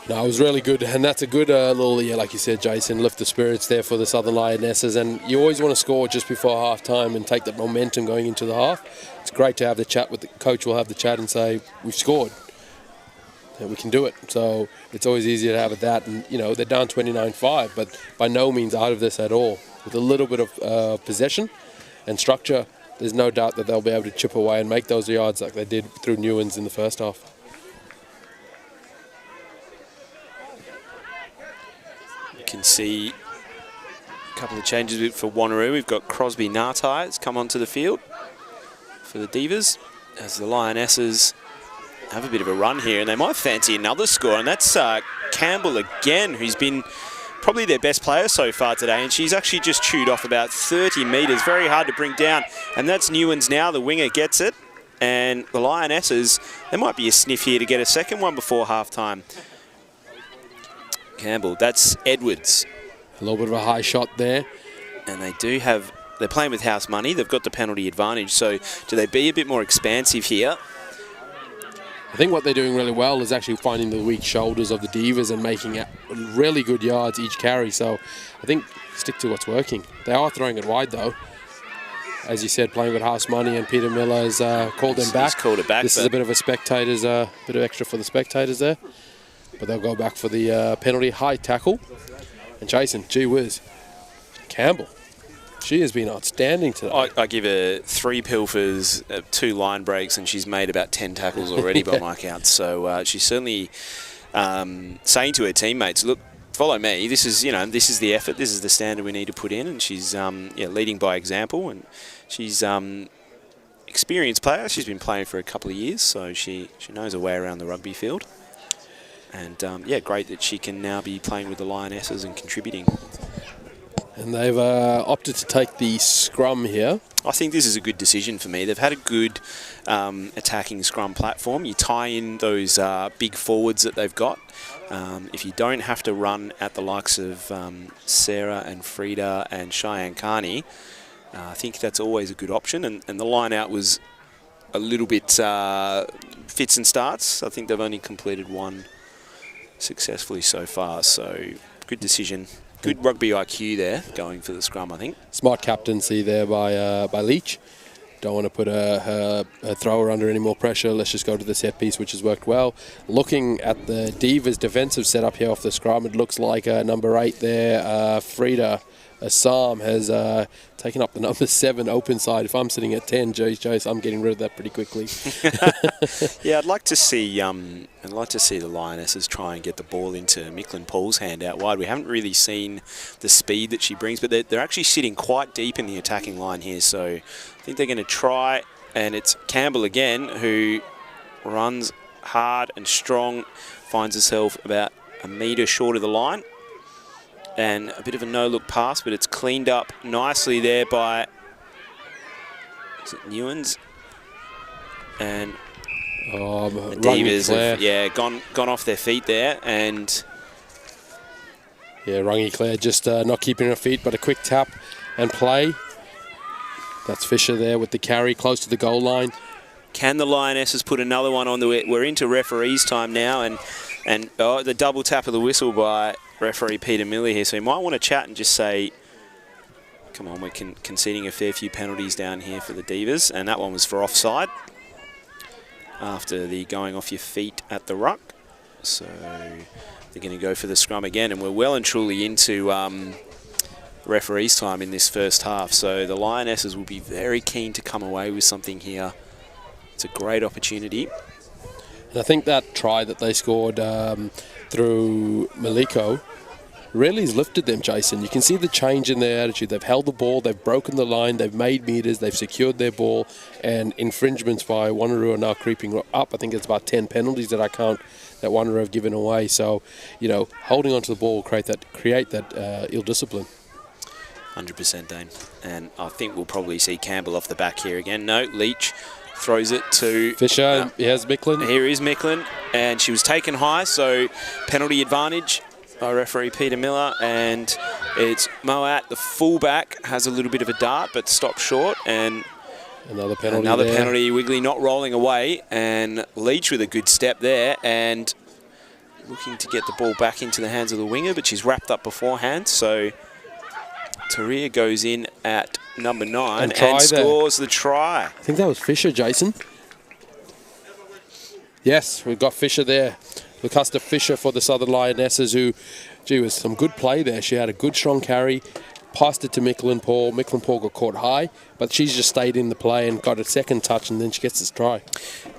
No, it was really good, and that's a good little, like you said, Jason, lift the spirits there for the Southern Lionesses, and you always want to score just before half-time and take that momentum going into the half. It's great to have the chat with the coach. Will have the chat and say, we've scored, and we can do it. So it's always easier to have it that, and, they're down 29-5, but by no means out of this at all. With a little bit of possession and structure, there's no doubt that they'll be able to chip away and make those yards like they did through Newens in the first half. You can see a couple of changes for Wanneroo. We've got Crosby Nartai has come onto the field for the Divas, as the Lionesses have a bit of a run here, and they might fancy another score, and that's Campbell again, who's been probably their best player so far today, and she's actually just chewed off about 30 metres. Very hard to bring down, and that's Newens now. The winger gets it, and the Lionesses, there might be a sniff here to get a second one before half-time. Campbell, that's Edwards. A little bit of a high shot there. And they're playing with house money. They've got the penalty advantage, so do they be a bit more expansive here? I think what they're doing really well is actually finding the weak shoulders of the Divas and making really good yards each carry. So I think stick to what's working. They are throwing it wide though. As you said, playing with house money, and Peter Miller has called them back. He's called it back. This is a bit of a bit of extra for the spectators there. But they'll go back for the penalty. High tackle. And Jason, gee whiz, Campbell. She has been outstanding today. I give her 3 pilfers, 2 line breaks, and she's made about 10 tackles already by my count. So she's certainly saying to her teammates, look, follow me. This is the effort. This is the standard we need to put in. And she's leading by example. And she's experienced player. She's been playing for a couple of years, so she knows her way around the rugby field. And great that she can now be playing with the Lionesses and contributing. And they've opted to take the scrum here. I think this is a good decision for me. They've had a good attacking scrum platform. You tie in those big forwards that they've got. If you don't have to run at the likes of Sarah and Frida and Cheyenne Carney, I think that's always a good option. And the line out was a little bit fits and starts. I think they've only completed one successfully so far. So good decision. Good rugby IQ there, going for the scrum, I think. Smart captaincy there by Leach. Don't want to put a thrower under any more pressure. Let's just go to the set piece, which has worked well. Looking at the Divas' defensive setup here off the scrum, it looks like number 8 there, Frida Assam, has taken up the number 7 open side. If I'm sitting at 10, Jace, I'm getting rid of that pretty quickly. Yeah, I'd like to see the Lionesses try and get the ball into Micklin Paul's hand out wide. We haven't really seen the speed that she brings, but they're actually sitting quite deep in the attacking line here. So I think they're going to try, and it's Campbell again who runs hard and strong, finds herself about a metre short of the line. And a bit of a no-look pass, but it's cleaned up nicely there by Newens. And the Divas have gone off their feet there. And Rungy Claire just not keeping her feet, but a quick tap and play. That's Fisher there with the carry close to the goal line. Can the Lionesses put another one on the way? We're into referee's time now, and the double tap of the whistle by referee Peter Miller here. So you might want to chat and just say, Come on, we're conceding a fair few penalties down here for the Divas, and that one was for offside after the going off your feet at the ruck. So they're going to go for the scrum again, and we're well and truly into referee's time in this first half. So the Lionesses will be very keen to come away with something here. It's a great opportunity. And I think that try that they scored through Maliko really has lifted them, Jason. You can see the change in their attitude. They've held the ball, they've broken the line, they've made meters, they've secured their ball, and infringements by Wanneroo are now creeping up. I think it's about 10 penalties that I count that Wanneroo have given away. So, you know, holding onto the ball will create that ill discipline. 100%, Dane. And I think we'll probably see Campbell off the back here again. No, Leach throws it to Fisher. Here's Micklin. Here is Micklin, and she was taken high, so penalty advantage by referee Peter Miller, and it's Moat, the fullback, has a little bit of a dart but stopped short, and another penalty. Penalty. Wigley not rolling away, and Leach with a good step there, and looking to get the ball back into the hands of the winger, but she's wrapped up beforehand. So Taria goes in at number 9 and scores the try. I think that was Fisher, Jason. Yes, we've got Fisher there. Lucusta Fisher for the Southern Lionesses, who, gee, was some good play there. She had a good, strong carry, passed it to Micklin Paul. Micklin Paul got caught high, but she's just stayed in the play and got a second touch, and then she gets this try.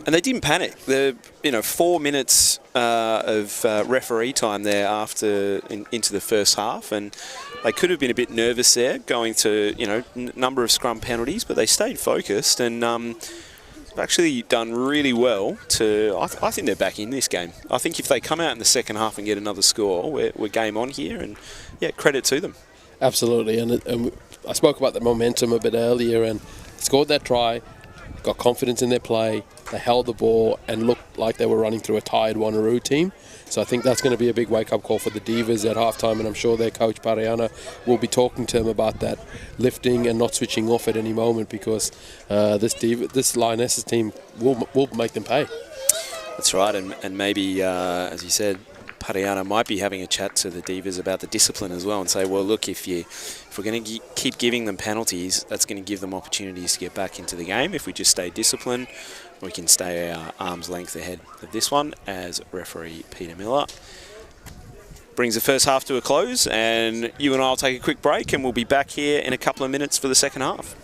And they didn't panic. The 4 minutes of referee time there into the first half, and they could have been a bit nervous there, going to number of scrum penalties, but they stayed focused and they've actually done really well. I think they're back in this game. I think if they come out in the second half and get another score, we're game on here, and yeah, credit to them. Absolutely, and I spoke about the momentum a bit earlier, and scored that try, got confidence in their play, they held the ball and looked like they were running through a tired Wanneroo team. So I think that's going to be a big wake-up call for the Divas at halftime, and I'm sure their coach, Pariana, will be talking to them about that, lifting and not switching off at any moment, because this Lionesses team will make them pay. That's right, and maybe, as you said, Pariana might be having a chat to the Divas about the discipline as well, and say, well, look, if we're going to keep giving them penalties, that's going to give them opportunities to get back into the game. If we just stay disciplined, we can stay our arm's length ahead of this one, as referee Peter Miller brings the first half to a close, and you and I will take a quick break, and we'll be back here in a couple of minutes for the second half.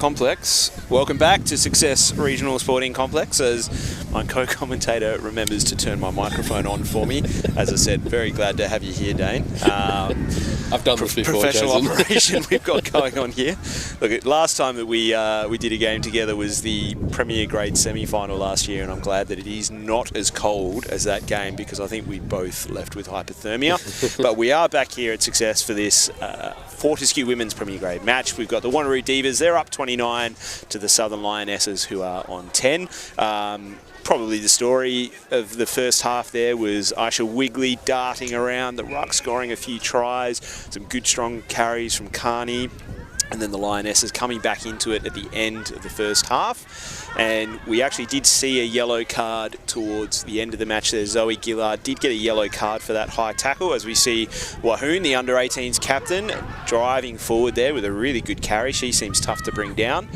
Complex. Welcome back to Success Regional Sporting Complex, as my co-commentator remembers to turn my microphone on for me. As I said, very glad to have you here, Dane. I've done this before, Professional Jason. operation we've got going on here. Look, last time that we did a game together was the Premier Grade semi-final last year, and I'm glad that it is not as cold as that game, because I think we both left with hypothermia. But we are back here at Success for this Fortescue Women's Premier Grade match. We've got the Wanneroo Divas. They're up 29 to the Southern Lionesses, who are on 10. Probably the story of the first half there was Aisha Wigley darting around the ruck, scoring a few tries, some good strong carries from Carney, and then the Lionesses coming back into it at the end of the first half. And we actually did see a yellow card towards the end of the match there. Zoe Gillard did get a yellow card for that high tackle, as we see Wahoon, the under-18s captain, driving forward there with a really good carry. She seems tough to bring down.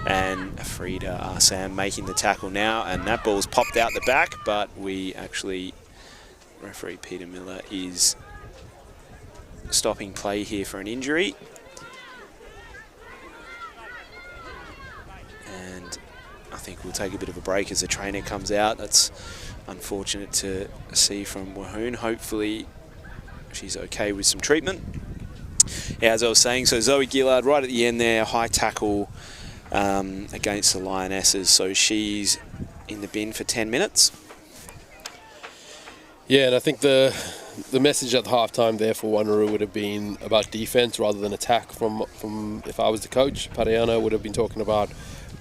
And Frida Arsam making the tackle now, and that ball's popped out the back, but referee Peter Miller is stopping play here for an injury. And I think we'll take a bit of a break as the trainer comes out. That's unfortunate to see from Wahoon. Hopefully she's okay with some treatment. Yeah, as I was saying, so Zoe Gillard right at the end there, high tackle against the Lionesses, so she's in the bin for 10 minutes. Yeah, and I think the message at the halftime there for Wanneroo would have been about defense rather than attack. From if I was the coach, Pariana would have been talking about,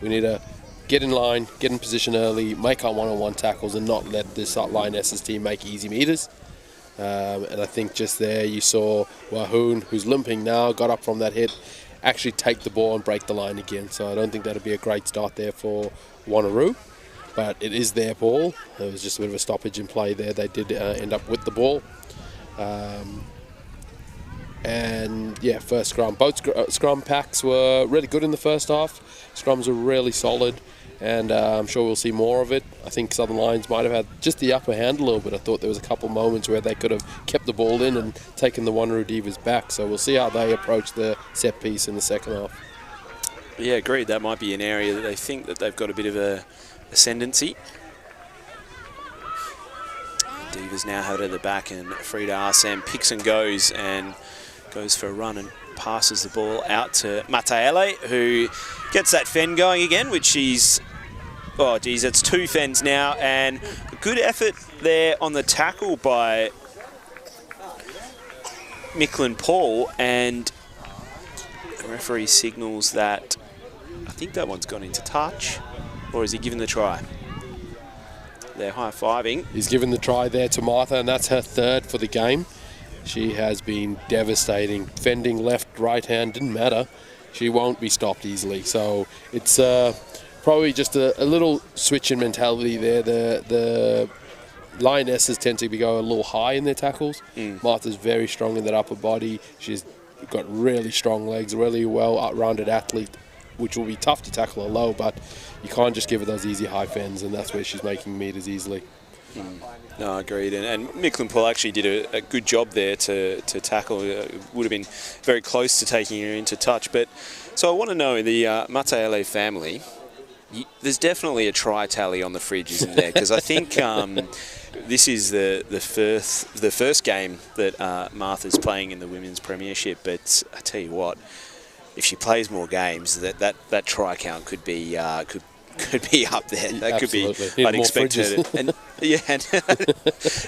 we need to get in line, get in position early, make our one-on-one tackles, and not let this Lionesses team make easy meters. And I think just there you saw Wahoon, who's limping now, got up from that hit, actually take the ball and break the line again. So I don't think that'd be a great start there for Wanneroo, but it is their ball. It was just a bit of a stoppage in play there. They did end up with the ball. And yeah, first scrum. Both scrum packs were really good in the first half. Scrums were really solid, and I'm sure we'll see more of it. I think Southern Lions might have had just the upper hand a little bit. I thought there was a couple moments where they could have kept the ball in and taken the Wanneroo Divas back. So we'll see how they approach the set piece in the second half. Yeah, agreed. That might be an area that they think that they've got a bit of a ascendancy. Divas now have it at the back, and Frida Arsam picks and goes for a run and passes the ball out to Mataele, who gets that fend going again, which she's, oh geez, that's 2 fends now, and a good effort there on the tackle by Micklin Paul, and the referee signals that, I think that one's gone into touch, or is he given the try? They're high-fiving. He's given the try there to Martha, and that's her 3rd for the game. She has been devastating. Fending left, right hand, didn't matter. She won't be stopped easily. So it's probably just a little switch in mentality there. The Lionesses tend to go a little high in their tackles. Martha's very strong in that upper body. She's got really strong legs, really well-rounded athlete, which will be tough to tackle her low, but you can't just give her those easy high fends, and that's where she's making meters easily. No, agreed. And Micklin Paul actually did a good job there to tackle. Would have been very close to taking her into touch. But so I want to know, the Mataele family, there's definitely a try tally on the fridge, isn't there? Because I think this is the first game that Martha's playing in the Women's Premiership. But I tell you what, if she plays more games, that try count could be could be up there. That Absolutely. Could be. I'd expect her to, and yeah,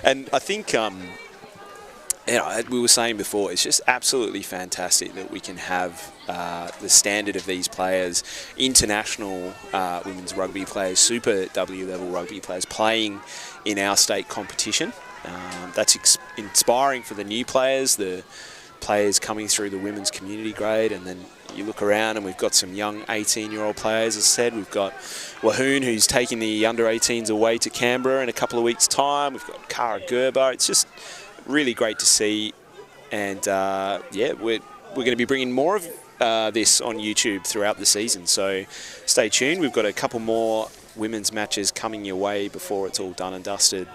and I think we were saying before, it's just absolutely fantastic that we can have the standard of these players, international women's rugby players, Super W level rugby players playing in our state competition. That's inspiring for the new players, the players coming through the women's community grade, and then you look around and we've got some young 18-year-old players. As I said, we've got Wahoon, who's taking the under-18s away to Canberra in a couple of weeks' time. We've got Cara Gerber. It's just really great to see, and yeah, we're going to be bringing more of this on YouTube throughout the season, so stay tuned. We've got a couple more women's matches coming your way before it's all done and dusted.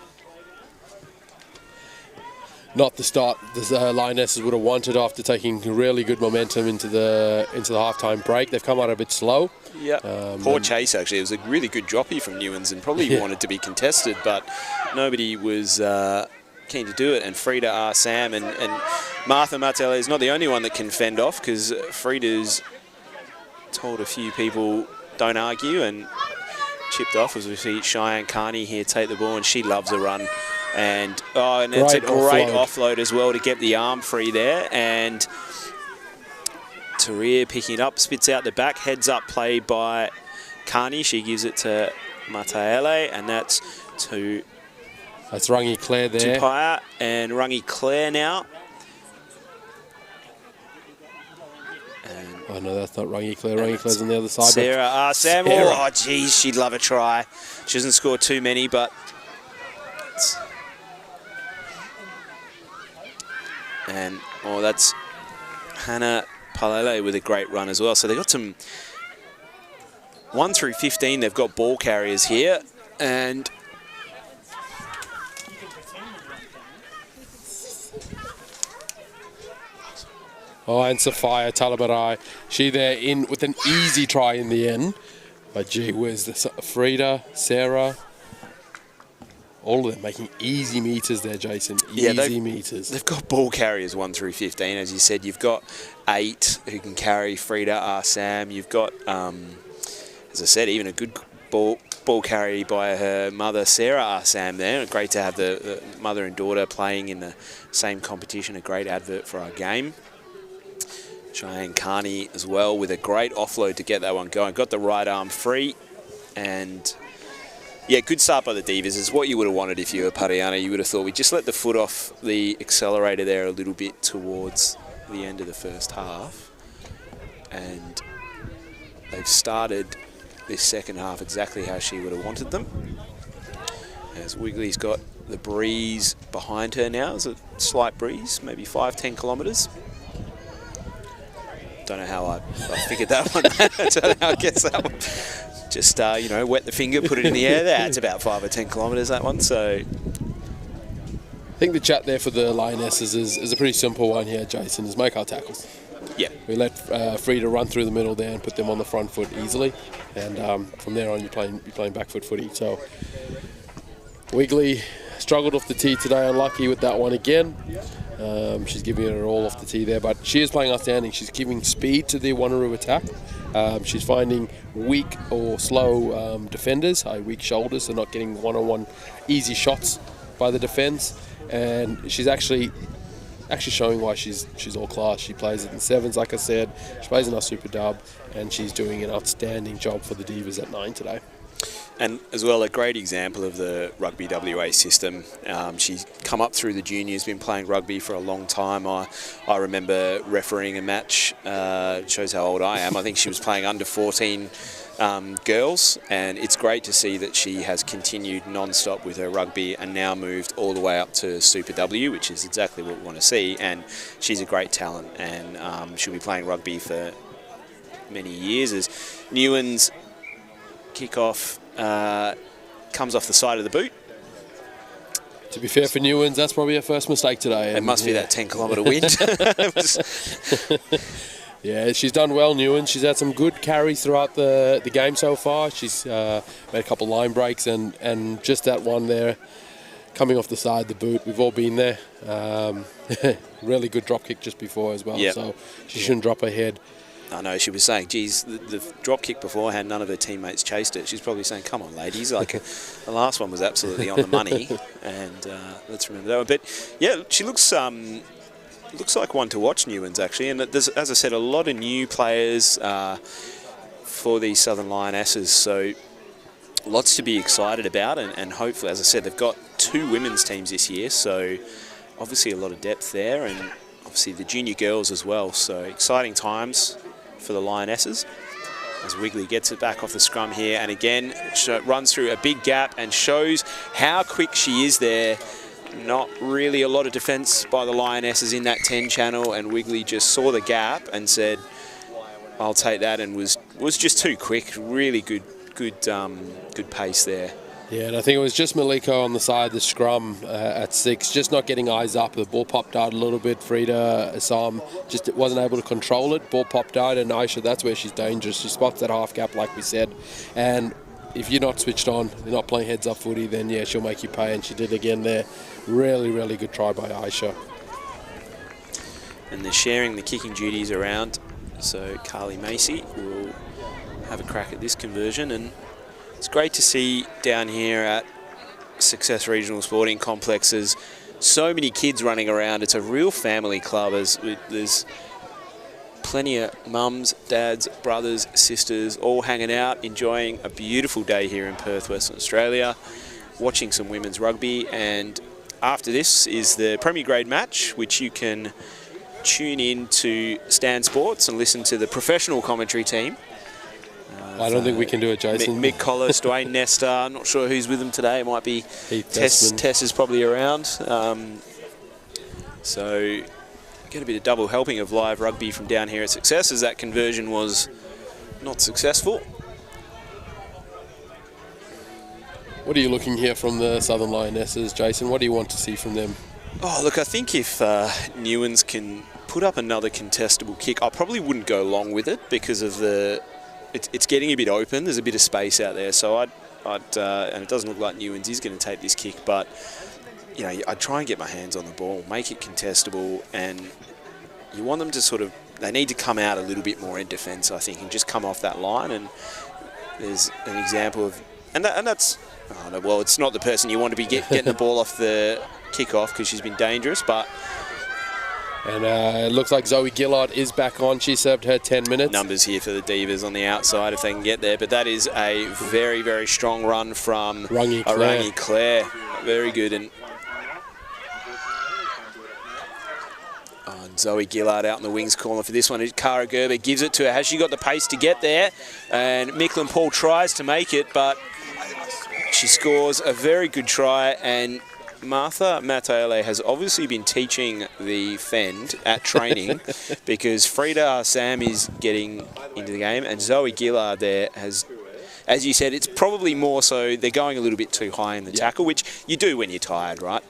not the start the Lionesses would have wanted after taking really good momentum into the halftime break. They've come out a bit slow. Yeah, poor chase actually. It was a really good droppy from Newlands and probably wanted to be contested, but nobody was keen to do it. And Frida Sam and Martha Martell is not the only one that can fend off, because Frida's told a few people don't argue and chipped off as we see Cheyenne Carney here take the ball, and she loves a run. And it's a great offload as well to get the arm free there. And Taria picking it up, spits out the back, heads up play by Carney. She gives it to Mataele, and that's to... That's Rangi Claire there. Tupaya and Rangi Claire now. And oh no, that's not Rangi Claire. Rangi Claire's on the other side. Sarah Sam. Oh, geez, she'd love a try. She doesn't score too many, but... And, that's Hannah Palele with a great run as well. So they've got some 1 through 15. They've got ball carriers here. And and Sophia Talabarai. She there in with an easy try in the end. But gee whiz, Frida, Sarah, all of them making easy meters there, Jason. Easy meters. They've got ball carriers 1 through 15. As you said, you've got 8 who can carry Frida Sam. You've got, as I said, even a good ball carry by her mother, Sarah Sam there. Great to have the mother and daughter playing in the same competition. A great advert for our game. Cheyenne Carney as well with a great offload to get that one going. Got the right arm free, and... yeah, good start by the Divas. It's what you would have wanted if you were Pariana. You would have thought we just let the foot off the accelerator there a little bit towards the end of the first half. And they've started this second half exactly how she would have wanted them. As Wiggly's got the breeze behind her now. It's a slight breeze, maybe 5-10 kilometres. Don't know how I figured that one. I don't know how I guessed that one. Just, wet the finger, put it in the air. That's about 5 or 10 kilometres, that one. So I think the chat there for the Lionesses is a pretty simple one here, Jason, is make our tackles. Yeah. We let Frida run through the middle there and put them on the front foot easily. And from there on, you're playing back foot footy. So Wiggly struggled off the tee today, unlucky with that one again. She's giving it all off the tee there, but she is playing outstanding. She's giving speed to the Wanneroo attack. She's finding weak or slow defenders, weak shoulders, so not getting one-on-one easy shots by the defence. And she's actually showing why she's all class. She plays it in sevens, like I said. She plays in our Super Dub, and she's doing an outstanding job for the Divas at 9 today. And as well, a great example of the Rugby WA system. She's come up through the juniors, been playing rugby for a long time. I remember refereeing a match, shows how old I am. I think she was playing under 14 girls, and it's great to see that she has continued non-stop with her rugby and now moved all the way up to Super W, which is exactly what we want to see. And she's a great talent, and she'll be playing rugby for many years. As Newlands kick-off comes off the side of the boot. To be fair for Newlands, that's probably her first mistake today. It must be that 10-kilometre wind. Yeah, she's done well, Newlands. She's had some good carries throughout the game so far. She's made a couple of line breaks, and just that one there coming off the side of the boot. We've all been there. Really good drop kick just before as well. Yep. So she shouldn't drop her head. I know, she was saying, geez, the drop kick beforehand, none of her teammates chased it. She's probably saying, come on, ladies. Like, the last one was absolutely on the money. And let's remember that one. But, yeah, she looks like one to watch, Newlands, actually. And there's, as I said, a lot of new players for these Southern Lionesses. So lots to be excited about. And hopefully, as I said, they've got 2 women's teams this year. So obviously a lot of depth there. And obviously the junior girls as well. So exciting times for the Lionesses as Wiggly gets it back off the scrum here, and again runs through a big gap and shows how quick she is there. Not really a lot of defence by the Lionesses in that 10 channel, and Wiggly just saw the gap and said, I'll take that, and was just too quick. Really good pace there Yeah, and I think it was just Maliko on the side of the scrum at 6, just not getting eyes up. The ball popped out a little bit. Frida Assam just wasn't able to control it. Ball popped out, and Aisha, that's where she's dangerous. She spots that half gap, like we said. And if you're not switched on, you're not playing heads-up footy, then, yeah, she'll make you pay, and she did again there. Really, really good try by Aisha. And they're sharing the kicking duties around, so Carly Macy will have a crack at this conversion, and it's great to see down here at Success Regional Sporting Complexes so many kids running around. It's a real family club. There's plenty of mums, dads, brothers, sisters all hanging out, enjoying a beautiful day here in Perth, Western Australia, watching some women's rugby. And after this is the Premier Grade match, which you can tune in to Stan Sports and listen to the professional commentary team. I don't think we can do it, Jason. Mick Collis, Dwayne Nestor, I'm not sure who's with them today. It might be Tess is probably around. So get a bit of double helping of live rugby from down here at Success, as that conversion was not successful. What are you looking here from the Southern Lionesses, Jason? What do you want to see from them? Oh, look, I think if Newans can put up another contestable kick, I probably wouldn't go along with it because of it's getting a bit open. There's a bit of space out there, so and it doesn't look like Newans is going to take this kick, but you know, I'd try and get my hands on the ball, make it contestable, and you want them to they need to come out a little bit more in defence, I think, and just come off that line. And there's an example of, and that's, oh no, well, it's not the person you want to be getting the ball off the kick-off because she's been dangerous, but. And it looks like Zoe Gillard is back on. She served her 10 minutes. Numbers here for the Divas on the outside if they can get there. But that is a very, very strong run from Arangi Claire. Very good. And Zoe Gillard out in the wings corner for this one. Cara Gerber gives it to her. Has she got the pace to get there? And Micklin Paul tries to make it, but she scores a very good try. And Martha Mataele has obviously been teaching the Fend at training because Frida Sam is getting into the game, and Zoe Gillard there has, as you said, it's probably more so they're going a little bit too high in the tackle, which you do when you're tired, right?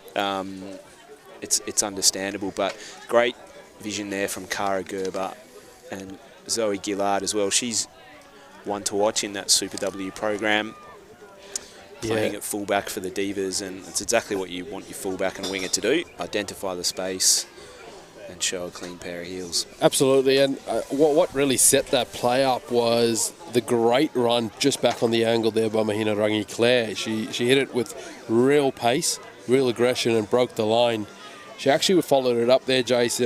It's understandable, but great vision there from Cara Gerber and Zoe Gillard as well. She's one to watch in that Super W program. Playing at fullback for the Divas, and it's exactly what you want your fullback and winger to do: identify the space and show a clean pair of heels. Absolutely, and what really set that play up was the great run just back on the angle there by Mahina Rangi Claire. She hit it with real pace, real aggression, and broke the line. She actually followed it up there, Jace.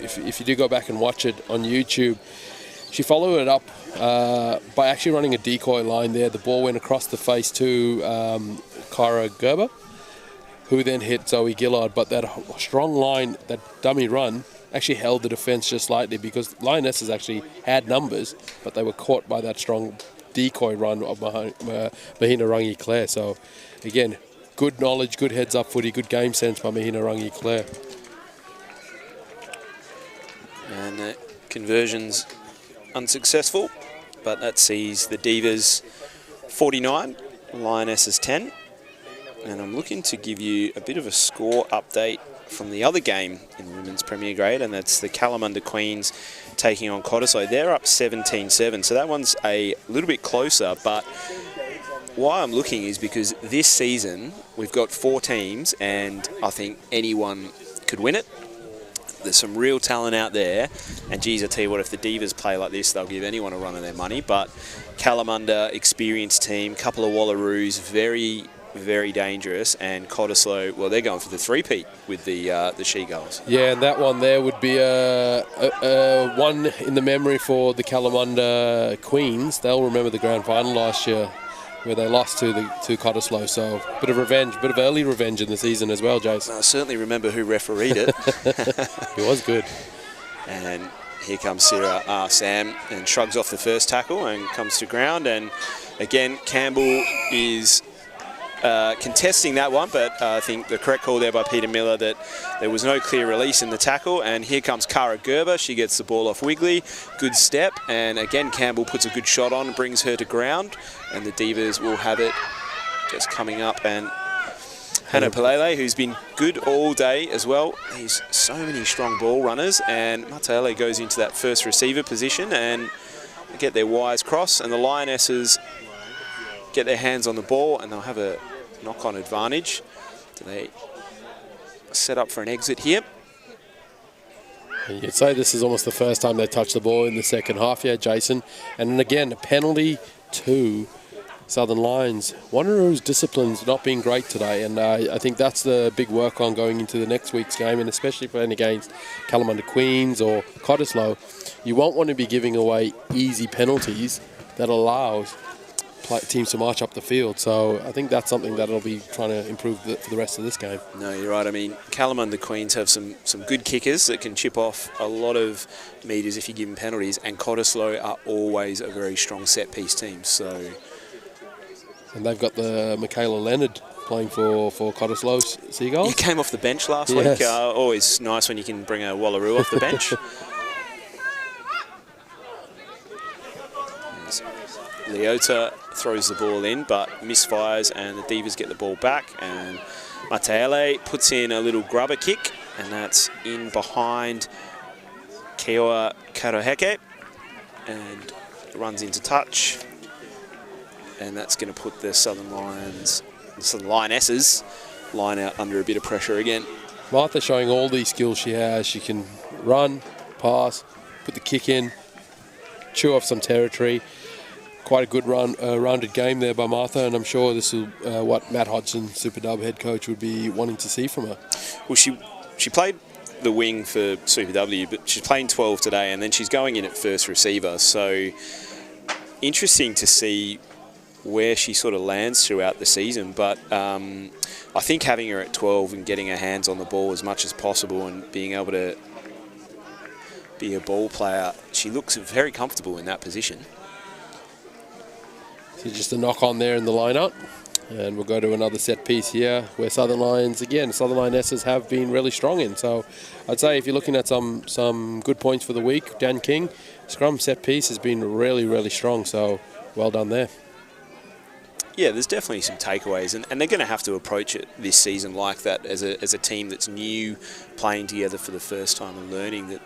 If you do go back and watch it on YouTube, she followed it up by actually running a decoy line there. The ball went across the face to Cara Gerber, who then hit Zoe Gillard. But that strong line, that dummy run, actually held the defence just slightly because Lionesses actually had numbers, but they were caught by that strong decoy run of Mahina Rangi Claire. So, again, good knowledge, good heads-up footy, good game sense by Mahina Rangi Claire. And conversions unsuccessful, but that sees the Divas 49, Lionesses 10. And I'm looking to give you a bit of a score update from the other game in Women's Premier Grade, and that's the Kalamunda Queens taking on Cottesloe. They're up 17-7, so that one's a little bit closer, but why I'm looking is because this season we've got 4 teams, and I think anyone could win it. There's some real talent out there, and geez, I tell you what, if the Divas play like this, they'll give anyone a run of their money. But Kalamunda, experienced team, couple of Wallaroos, very, very dangerous, and Cottesloe, well, they're going for the three-peat with the She-Gulls. Yeah, and that one there would be one in the memory for the Kalamunda Queens. They'll remember the grand final last year, where they lost to Cottesloe. So a bit of revenge, a bit of early revenge in the season as well, Jace. I certainly remember who refereed it. He was good. And here comes Sarah Sam and shrugs off the first tackle and comes to ground. And again, Campbell is contesting that one, but I think the correct call there by Peter Miller that there was no clear release in the tackle. And here comes Cara Gerber. She gets the ball off Wigley. Good step. And again, Campbell puts a good shot on and brings her to ground. And the Divas will have it just coming up, and Hannah Pelele, who's been good all day as well. He's so many strong ball runners, and Matele goes into that first receiver position and get their wires crossed, and the Lionesses get their hands on the ball, and they'll have a knock-on advantage. Do they set up for an exit here? You'd say this is almost the first time they touched the ball in the second half, yeah, Jason. And then again, a penalty to Southern Lions. Wanneroo's discipline's not been great today, and I think that's the big work on going into the next week's game, and especially playing against Kalamunda Queens or Cottesloe. You won't want to be giving away easy penalties that allows teams to march up the field. So I think that's something that will be trying to improve for the rest of this game. No, you're right. I mean, Kalamunda Queens have some good kickers that can chip off a lot of metres if you give them penalties, and Cottesloe are always a very strong set-piece team. So, and they've got the Michaela Leonard playing for Cottesloe Seagulls. He came off the bench last week. Always nice when you can bring a Wanneroo off the bench. Leota throws the ball in, but misfires, and the Divas get the ball back, and Matele puts in a little grubber kick, and that's in behind Keoa Karoheke, and runs into touch, and that's going to put the Southern Lionesses line out under a bit of pressure again. Martha showing all these skills she has. She can run, pass, put the kick in, chew off some territory. Quite a good rounded game there by Martha, and I'm sure this is what Matt Hodgson, Super Dub head coach, would be wanting to see from her. Well, she played the wing for Super W, but she's playing 12 today, and then she's going in at first receiver. So interesting to see where she sort of lands throughout the season. But I think having her at 12 and getting her hands on the ball as much as possible and being able to be a ball player, she looks very comfortable in that position. So just a knock on there in the lineup, and we'll go to another set piece here where Southern Lionesses have been really strong in. So I'd say if you're looking at some good points for the week, Dan King, scrum set piece has been really, really strong. So well done there. Yeah, there's definitely some takeaways, and they're going to have to approach it this season like that as a team that's new, playing together for the first time and learning that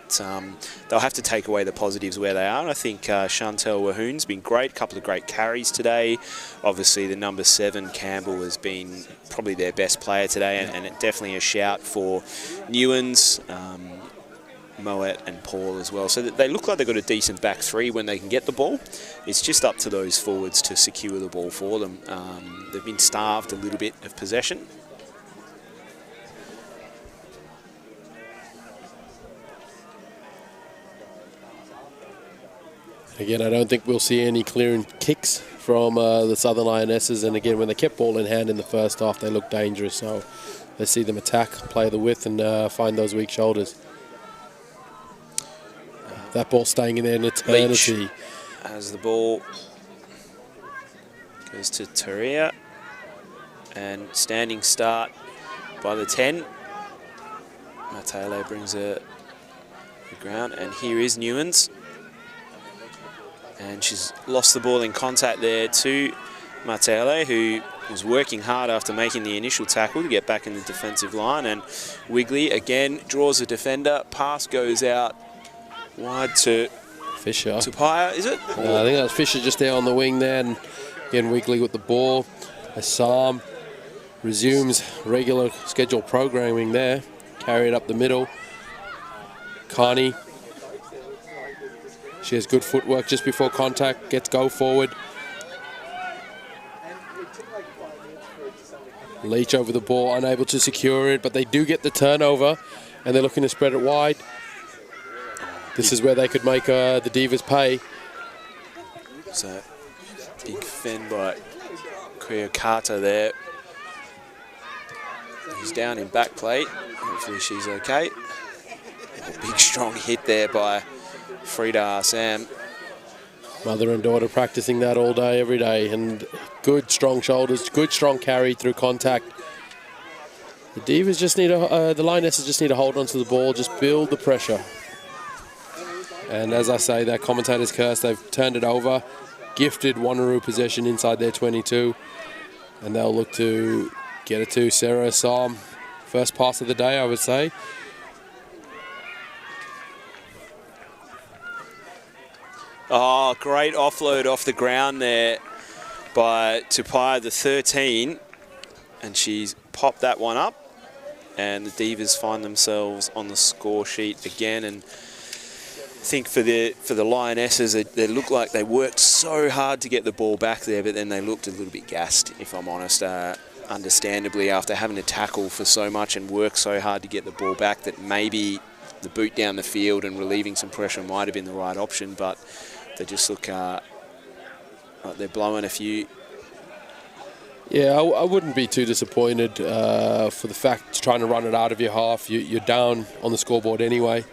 they'll have to take away the positives where they are. And I think Chantel Wahoon's been great, a couple of great carries today. Obviously, the number 7, Campbell, has been probably their best player today, and definitely a shout for Newans, Moet and Paul as well. So they look like they've got a decent back three when they can get the ball. It's just up to those forwards to secure the ball for them. They've been starved a little bit of possession. Again, I don't think we'll see any clearing kicks from the Southern Lionesses. And again, when they kept ball in hand in the first half, they looked dangerous. So let's see them attack, play the width, and find those weak shoulders. That ball staying in there an eternity. Leach as the ball goes to Taria, and standing start by the 10. Matele brings it to the ground, and here is Newans. And she's lost the ball in contact there to Matele, who was working hard after making the initial tackle to get back in the defensive line. And Wigley again draws a defender. Pass goes out wide to Fisher. Tupaia, is it? I think that's Fisher just there on the wing there, and again Wigley with the ball. Assam resumes regular scheduled programming there. Carry it up the middle. Carney. She has good footwork just before contact, gets go forward. Leach over the ball, unable to secure it, but they do get the turnover, and they're looking to spread it wide. This is where they could make the Divas pay. So, big fend by Kriokata there. He's down in back plate. Hopefully she's okay. A big strong hit there by Frida Assam. Mother and daughter practicing that all day, every day, and good strong shoulders, good strong carry through contact. The Divas just need the Lionesses just need to hold onto the ball, just build the pressure. And as I say, that commentator's curse, they've turned it over, gifted Wanneroo possession inside their 22. And they'll look to get it to Sarah Assam. First pass of the day, I would say. Oh, great offload off the ground there by Tupaia, the 13. And she's popped that one up. And the Divas find themselves on the score sheet again. And I think for the Lionesses, they look like they worked so hard to get the ball back there, but then they looked a little bit gassed, if I'm honest. Understandably, after having to tackle for so much and work so hard to get the ball back, that maybe the boot down the field and relieving some pressure might have been the right option, but they just look like they're blowing a few. Yeah, I wouldn't be too disappointed for the fact trying to run it out of your half. You're down on the scoreboard anyway.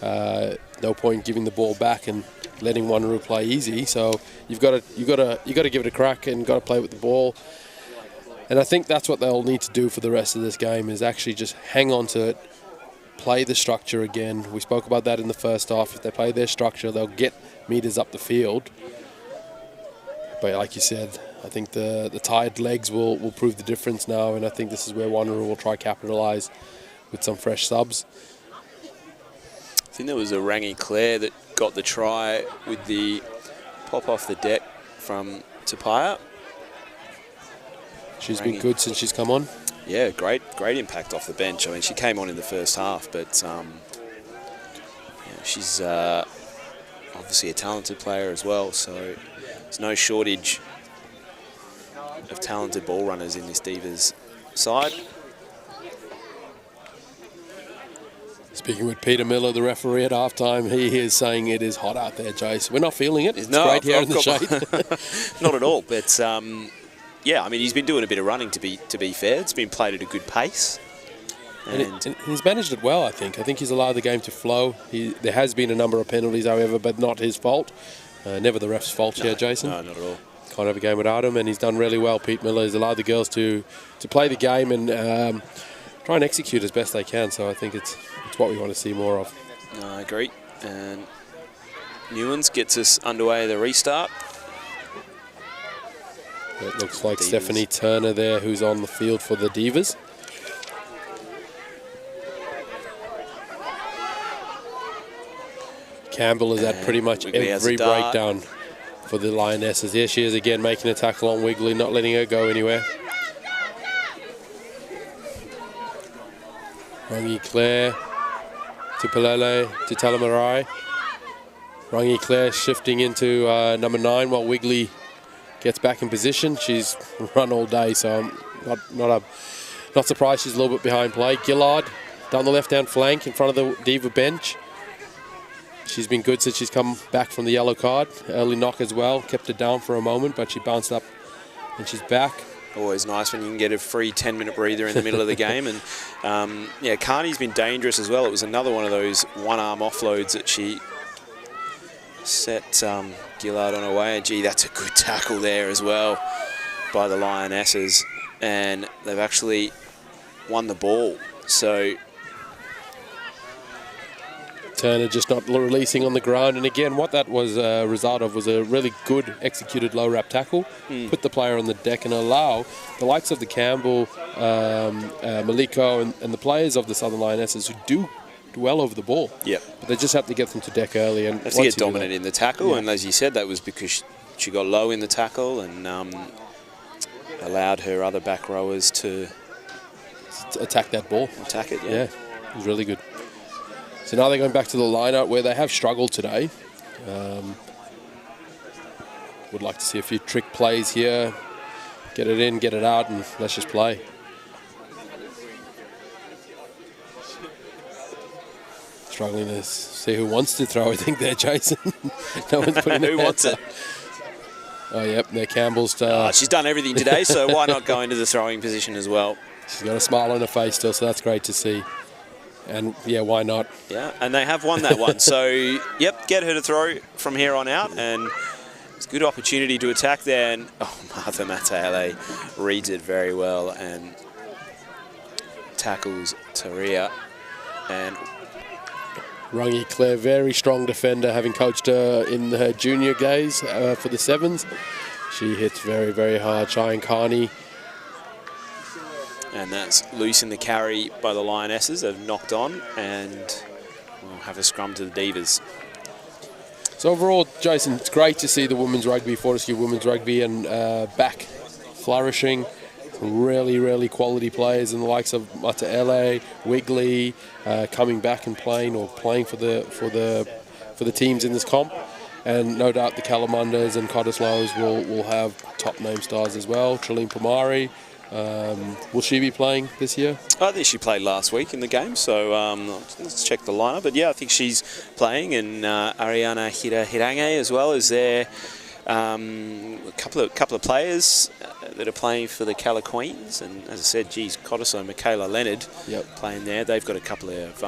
No point giving the ball back and letting Wanneroo play easy. So you've got to give it a crack and got to play with the ball. And I think that's what they'll need to do for the rest of this game, is actually just hang on to it, play the structure again. We spoke about that in the first half. If they play their structure, they'll get meters up the field. But like you said, I think the tired legs will prove the difference now, and I think this is where Wanneroo will try capitalise with some fresh subs. I think there was a Rangi Claire that got the try with the pop off the deck from Tupaia. She's been good since she's come on. Yeah, great impact off the bench. I mean, she came on in the first half, but yeah, she's obviously a talented player as well, so there's no shortage of talented ball runners in this Divas side. Speaking with Peter Miller, the referee at halftime, he is saying it is hot out there, Jace. We're not feeling it. It's great here in the shade. Not at all, but yeah, I mean, he's been doing a bit of running, to be fair. It's been played at a good pace. And he's managed it well, I think. I think he's allowed the game to flow. There has been a number of penalties, however, but not his fault. Never the ref's fault here, Jason. No, not at all. Can't have a game without him, and he's done really well. Pete Miller has allowed the girls to play the game and try and execute as best they can. So I think it's what we want to see more of. I agree. And Newlands gets us underway the restart. It looks like Divas. Stephanie Turner there, who's on the field for the Divas. Campbell is at pretty much every breakdown for the Lionesses. Here she is again, making a tackle on Wiggly, not letting her go anywhere. Rangi Claire to Pelele to Talamarai. Rangi Claire shifting into number 9 while Wiggly gets back in position. She's run all day, so I'm not surprised she's a little bit behind play. Gillard down the left-hand flank in front of the Diva bench. She's been good since she's come back from the yellow card. Early knock as well. Kept her down for a moment, but she bounced up and she's back. Always nice when you can get a free 10-minute breather in the middle of the game. And yeah, Carney's been dangerous as well. It was another one of those one-arm offloads that she set Gillard on her way. And gee, that's a good tackle there as well by the Lionesses. And they've actually won the ball. So Turner just not releasing on the ground, and again what that was a result of was a really good executed low wrap tackle. Put the player on the deck and allow the likes of the Campbell, Maliko and the players of the Southern Lionesses who do well over the ball. Yep. But they just have to get them to deck early and have to get dominant in the tackle, and as you said, that was because she got low in the tackle and allowed her other back rowers to attack that ball. Attack it, yeah. It was really good. So now they're going back to the lineup where they have struggled today. Would like to see a few trick plays here. Get it in, get it out, and let's just play. Struggling to see who wants to throw, I think, there, Jason. No one's putting Who wants it? Oh, yep, they're Campbell's. She's done everything today, so why not go into the throwing position as well? She's got a smile on her face still, so that's great to see. And, yeah, why not? Yeah, and they have won that one. So, yep, get her to throw from here on out. And it's a good opportunity to attack there. And, Martha Matele reads it very well and tackles Taria. And Rangi Claire, very strong defender, having coached her in her junior days for the Sevens. She hits very, very hard. Cheyenne Carney And that's loose in the carry by the Lionesses. They've knocked on, and we'll have a scrum to the Divas. So overall, Jason, it's great to see the women's rugby, Fortescue women's rugby, and back flourishing. Really, really quality players in the likes of Mataele, Wigley, coming back and playing for the teams in this comp. And no doubt the Calamundas and Cotteslows will have top name stars as well. Trilene Pomari, will she be playing this year? I think she played last week in the game, so let's check the lineup. But yeah, I think she's playing, and Ariana Hirange as well is there. A couple of players that are playing for the Cala Queens, and as I said, geez, Cottesloe, Michaela Leonard playing there. They've got a couple of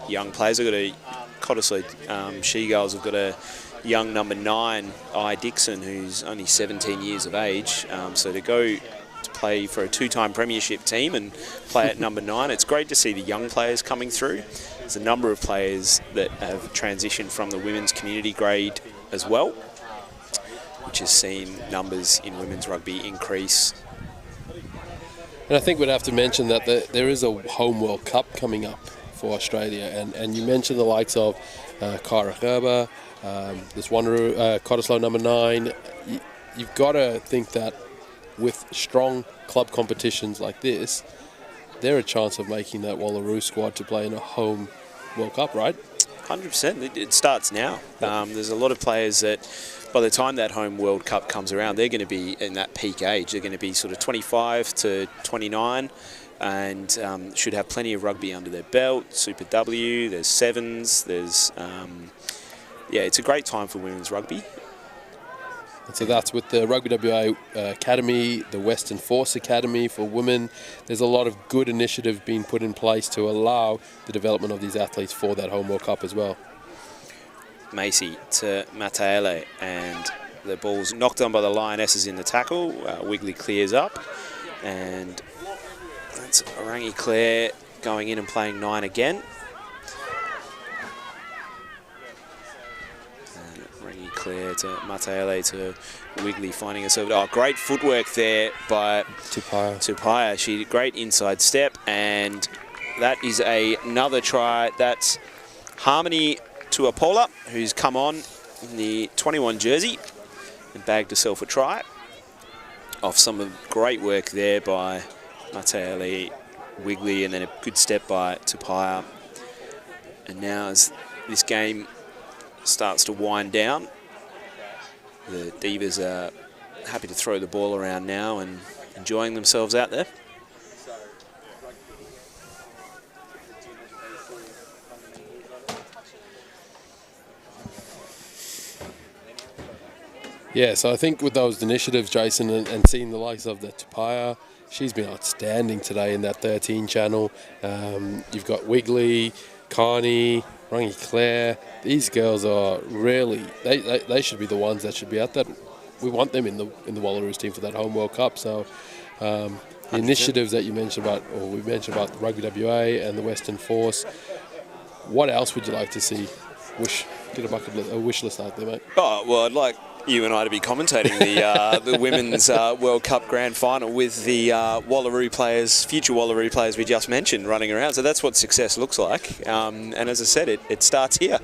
young players. They've got a Cottesloe She-Girls have got a young number 9, I Dixon, who's only 17 years of age. So to go to play for a 2-time premiership team and play at number 9, it's great to see the young players coming through. There's a number of players that have transitioned from the women's community grade as well, which has seen numbers in women's rugby increase. And I think we'd have to mention that there is a Home World Cup coming up for Australia, and you mentioned the likes of Kyra Gerber, this Wanneroo, Cottesloe number 9. You've got to think that with strong club competitions like this, they're a chance of making that Wanneroo squad to play in a home World Cup, right? 100%. It starts now. There's a lot of players that, by the time that home World Cup comes around, they're going to be in that peak age. They're going to be sort of 25 to 29 and should have plenty of rugby under their belt. Super W, there's sevens, there's... yeah, it's a great time for women's rugby. And so that's with the Rugby WA Academy, the Western Force Academy for women. There's a lot of good initiatives being put in place to allow the development of these athletes for that home World Cup as well. Macy to Mataele, and the ball's knocked on by the Lionesses in the tackle. Wigley clears up, and that's Orangi Claire going in and playing 9 again. Claire to Mataele to Wigley finding herself. Oh, great footwork there by Tupaya. She did a great inside step, and that is another try. That's Harmony Tuapola, who's come on in the 21 jersey and bagged herself a try off some of great work there by Mataele, Wigley, and then a good step by Tupaya. And now as this game starts to wind down, the Divas are happy to throw the ball around now and enjoying themselves out there. Yeah, so I think with those initiatives, Jason, and seeing the likes of the Tupaya, she's been outstanding today in that 13 channel. You've got Wigley, Carney, Rangi Claire. These girls are really, they should be the ones that should be out there. We want them in the Wallaroos team for that home World Cup. So the initiatives that you mentioned about, or we mentioned about the Rugby WA and the Western Force, what else would you like to see? Get a wish list out there, mate. Oh, well, I'd like you and I to be commentating the Women's World Cup Grand Final with the Wallaroo players, future Wallaroo players we just mentioned running around. So that's what success looks like. And as I said, it starts here.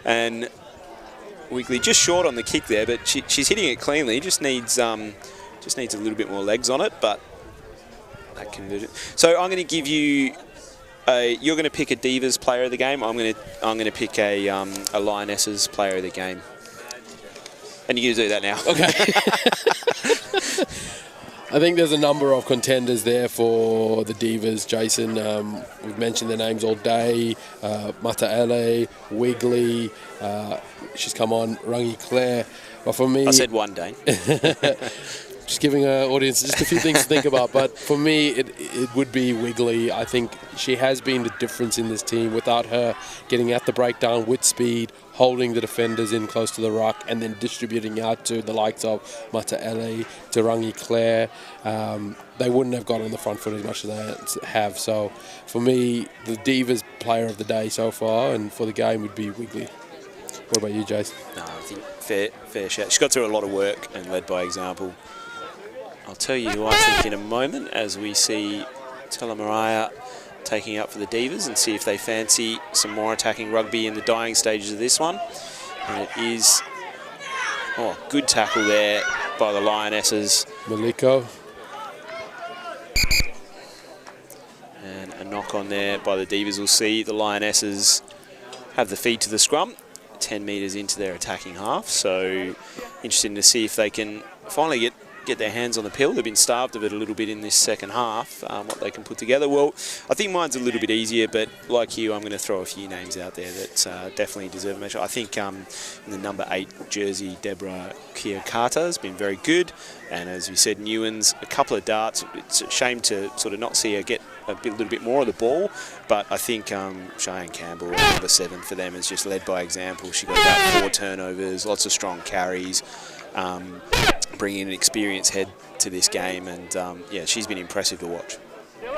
And Wigley just short on the kick there, but she's hitting it cleanly. Just needs a little bit more legs on it, but that can do it. So I'm going to give you. You're going to pick a Divas player of the game. I'm going to pick a Lionesses player of the game. And you can do that now. Okay. I think there's a number of contenders there for the Divas, Jason. We've mentioned their names all day. Mataele, Wigley, she's come on, Rangi Claire. But for me... I said one, Dane. Just giving our audience just a few things to think about. But for me, it would be Wigley. I think she has been the difference in this team. Without her getting at the breakdown with speed, holding the defenders in close to the ruck, and then distributing out to the likes of Mataele, to Rangi Claire, they wouldn't have got on the front foot as much as they have. So for me, the Divas player of the day so far and for the game would be Wigley. What about you, Jason? No, I think fair shout. She got through a lot of work and led by example. I'll tell you who I think in a moment as we see Telemaria taking up for the Divas and see if they fancy some more attacking rugby in the dying stages of this one. And it is, good tackle there by the Lionesses. Maliko. And a knock on there by the Divas. We'll see the Lionesses have the feed to the scrum, 10 metres into their attacking half. So interesting to see if they can finally get their hands on the pill. They've been starved of it a little bit in this second half, what they can put together. Well, I think mine's a little bit easier, but like you, I'm going to throw a few names out there that definitely deserve a mention. I think in the number 8 jersey, Deborah Kiyokata has been very good. And as we said, Newens, a couple of darts. It's a shame to sort of not see her get a little bit more of the ball, but I think Cheyenne Campbell, number 7 for them, has just led by example. She got about 4 turnovers, lots of strong carries, bringing an experienced head to this game, and yeah, she's been impressive to watch.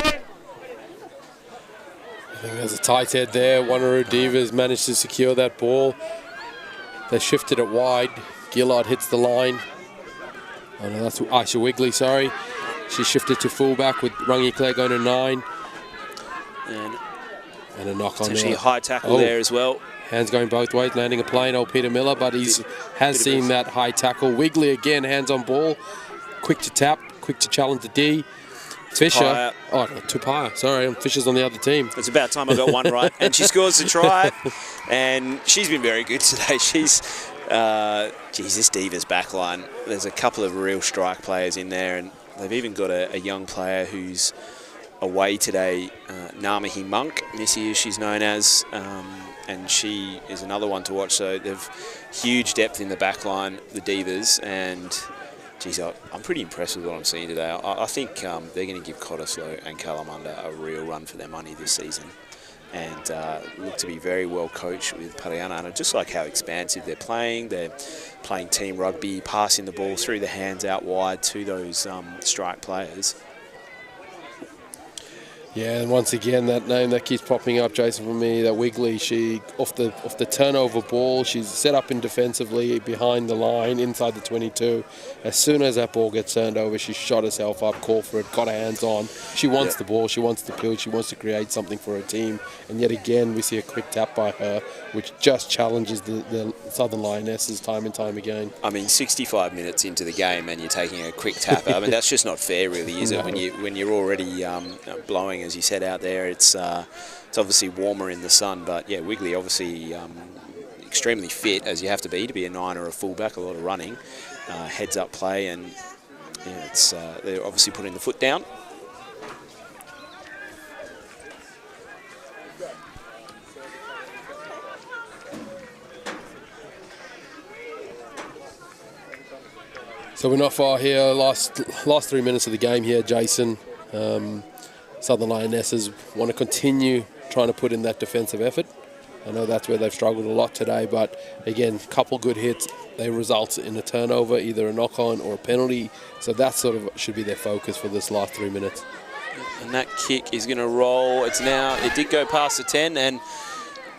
I think there's a tight head there. Wanneroo Divas managed to secure that ball. They shifted it wide. Gillard hits the line. Oh no, that's Aisha Wigley, sorry. She shifted to fullback with Rungy Clare going to 9. And a knock on there. Potentially a high tackle there as well. Hands going both ways, landing a plain old Peter Miller, but he has seen that high tackle. Wigley again, hands on ball. Quick to tap, quick to challenge the D. Fisher. Oh, no, Tupaia. Sorry, Fisher's on the other team. It's about time I got one right. And she scores the try. And she's been very good today. She's, geez, this Divas backline. There's a couple of real strike players in there, and they've even got a young player who's away today, Namahi Monk, Missy as she's known as, and she is another one to watch. So they've huge depth in the back line, the Divas, and geez, I'm pretty impressed with what I'm seeing today. I think they're going to give Cottesloe and Kalamunda a real run for their money this season, and look to be very well coached with Pariana. And I just like how expansive they're playing. They're playing team rugby, passing the ball through the hands out wide to those strike players. Yeah, and once again, that name that keeps popping up, Jason, for me, that Wigley, she, off the turnover ball, she's set up in defensively behind the line, inside the 22. As soon as that ball gets turned over, she shot herself up, called for it, got her hands on. She wants the ball, she wants the pill, she wants to create something for her team. And yet again, we see a quick tap by her, which just challenges the Southern Lionesses time and time again. I mean, 65 minutes into the game and you're taking a quick tap. I mean, that's just not fair, really, is it? When you're already blowing, as you said out there, it's obviously warmer in the sun, but yeah, Wigley obviously extremely fit, as you have to be a 9 or a fullback, a lot of running, heads up play, and yeah, it's they're obviously putting the foot down. So we're not far here. Last 3 minutes of the game here, Jason. Southern Lionesses want to continue trying to put in that defensive effort. I know that's where they've struggled a lot today, but again, couple good hits, they result in a turnover, either a knock-on or a penalty. So that sort of should be their focus for this last 3 minutes. And that kick is going to roll. It did go past the 10, and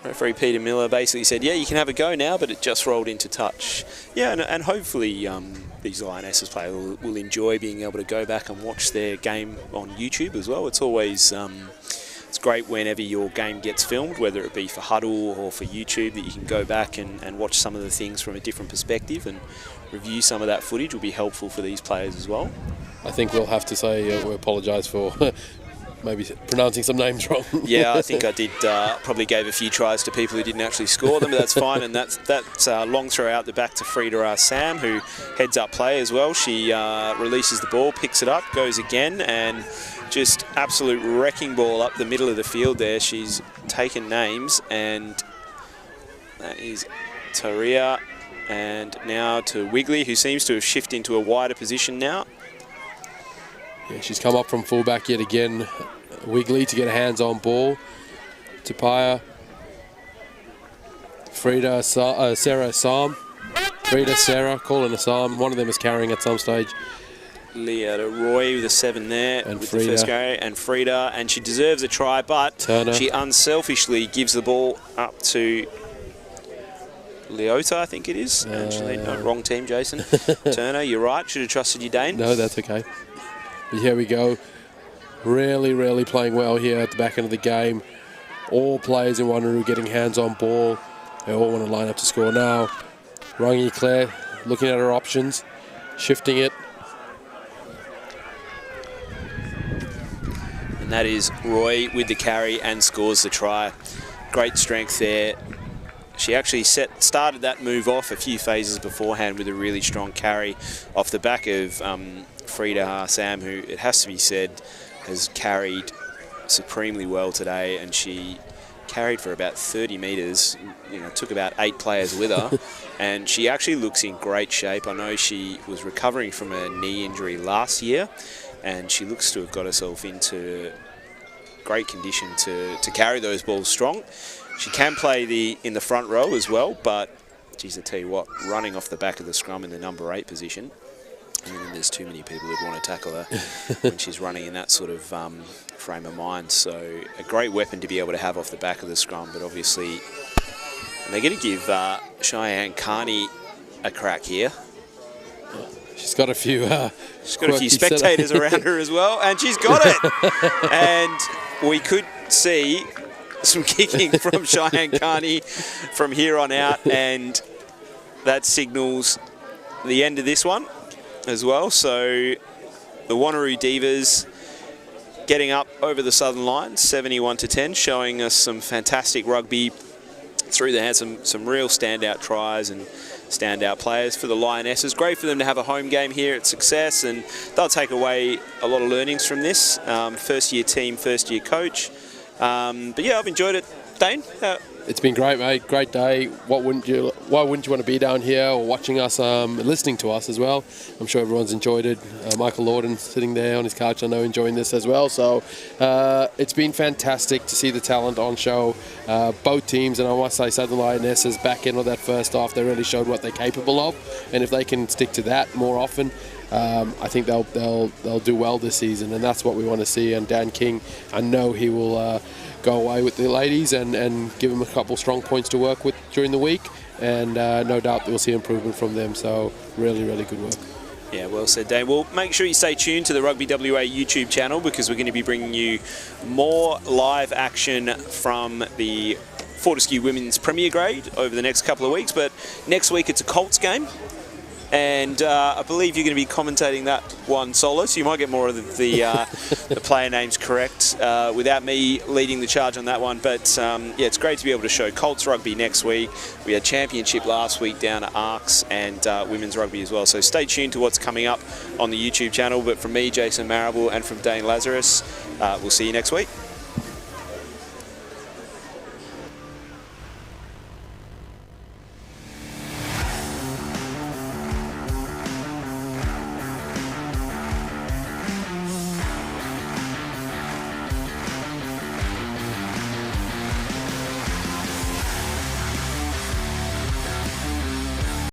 referee Peter Miller basically said, yeah, you can have a go now, but it just rolled into touch. Yeah, and hopefully these Lionesses players will enjoy being able to go back and watch their game on YouTube as well. It's always it's great whenever your game gets filmed, whether it be for Huddle or for YouTube, that you can go back and watch some of the things from a different perspective and review some of that footage. Will be helpful for these players as well. I think we'll have to say we apologise for maybe pronouncing some names wrong. Yeah, I think I did. Probably gave a few tries to people who didn't actually score them, but that's fine. And that's long throw out the back to Frida Sam, who heads up play as well. She releases the ball, picks it up, goes again, and just absolute wrecking ball up the middle of the field there. She's taken names, and that is Taria, and now to Wigley, who seems to have shifted into a wider position now. Yeah, she's come up from fullback yet again. Wigley to get a hands-on ball. Tupaia. Frida, Sarah Assam. Frida, Sarah, calling Assam. One of them is carrying at some stage. Leah to Roy with a 7 there, and with Frida. The first carry, and Frida, and she deserves a try, but Turner. She unselfishly gives the ball up to Leota, I think it is. Actually, no, wrong team, Jason. Turner, you're right. Should have trusted you, Dane. No, that's okay. But here we go. Really playing well here at the back end of the game. All players in Wanneroo getting hands on ball. They all want to line up to score now. Rangi Claire looking at her options, shifting it. And that is Roy with the carry and scores the try. Great strength there. She actually started that move off a few phases beforehand with a really strong carry off the back of Frida Harsam, who, it has to be said, has carried supremely well today, and she carried for about 30 metres, took about 8 players with her, and she actually looks in great shape. I know she was recovering from a knee injury last year, and she looks to have got herself into great condition to carry those balls strong. She can play in the front row as well, but geez, I tell you what, running off the back of the scrum in the number 8 position, there's too many people who'd want to tackle her when she's running in that sort of frame of mind. So a great weapon to be able to have off the back of the scrum, but obviously they're going to give Cheyenne Carney a crack here. She's got a few spectators around her as well, and she's got it. And we could see some kicking from Cheyenne Carney from here on out, and that signals the end of this one as well. So the Wanneroo Divas getting up over the southern line, 71-10, showing us some fantastic rugby through there. Had some real standout tries and standout players for the Lionesses. Great for them to have a home game here at Success, and they'll take away a lot of learnings from this. First year team, first year coach. But yeah, I've enjoyed it. Dane? It's been great, mate. Great day. Why wouldn't you want to be down here or watching us, listening to us as well? I'm sure everyone's enjoyed it. Michael Lorden sitting there on his couch, I know, enjoying this as well. So it's been fantastic to see the talent on show. Both teams, and I must say Southern Lionesses back in with that first half, they really showed what they're capable of. And if they can stick to that more often, I think they'll do well this season, and that's what we want to see. And Dan King, I know he will go away with the ladies and give them a couple strong points to work with during the week, and no doubt we'll see improvement from them. So really good work. Yeah, well said, Dane. Well, make sure you stay tuned to the Rugby WA YouTube channel, because we're going to be bringing you more live action from the Fortescue Women's Premier Grade over the next couple of weeks. But next week it's a Colts game, and I believe you're going to be commentating that one solo, so you might get more of the player names correct without me leading the charge on that one. But yeah, it's great to be able to show Colts rugby next week. We had championship last week down at Arcs, and women's rugby as well. So stay tuned to what's coming up on the YouTube channel. But from me, Jason Marable, and from Dane Lazarus, we'll see you next week.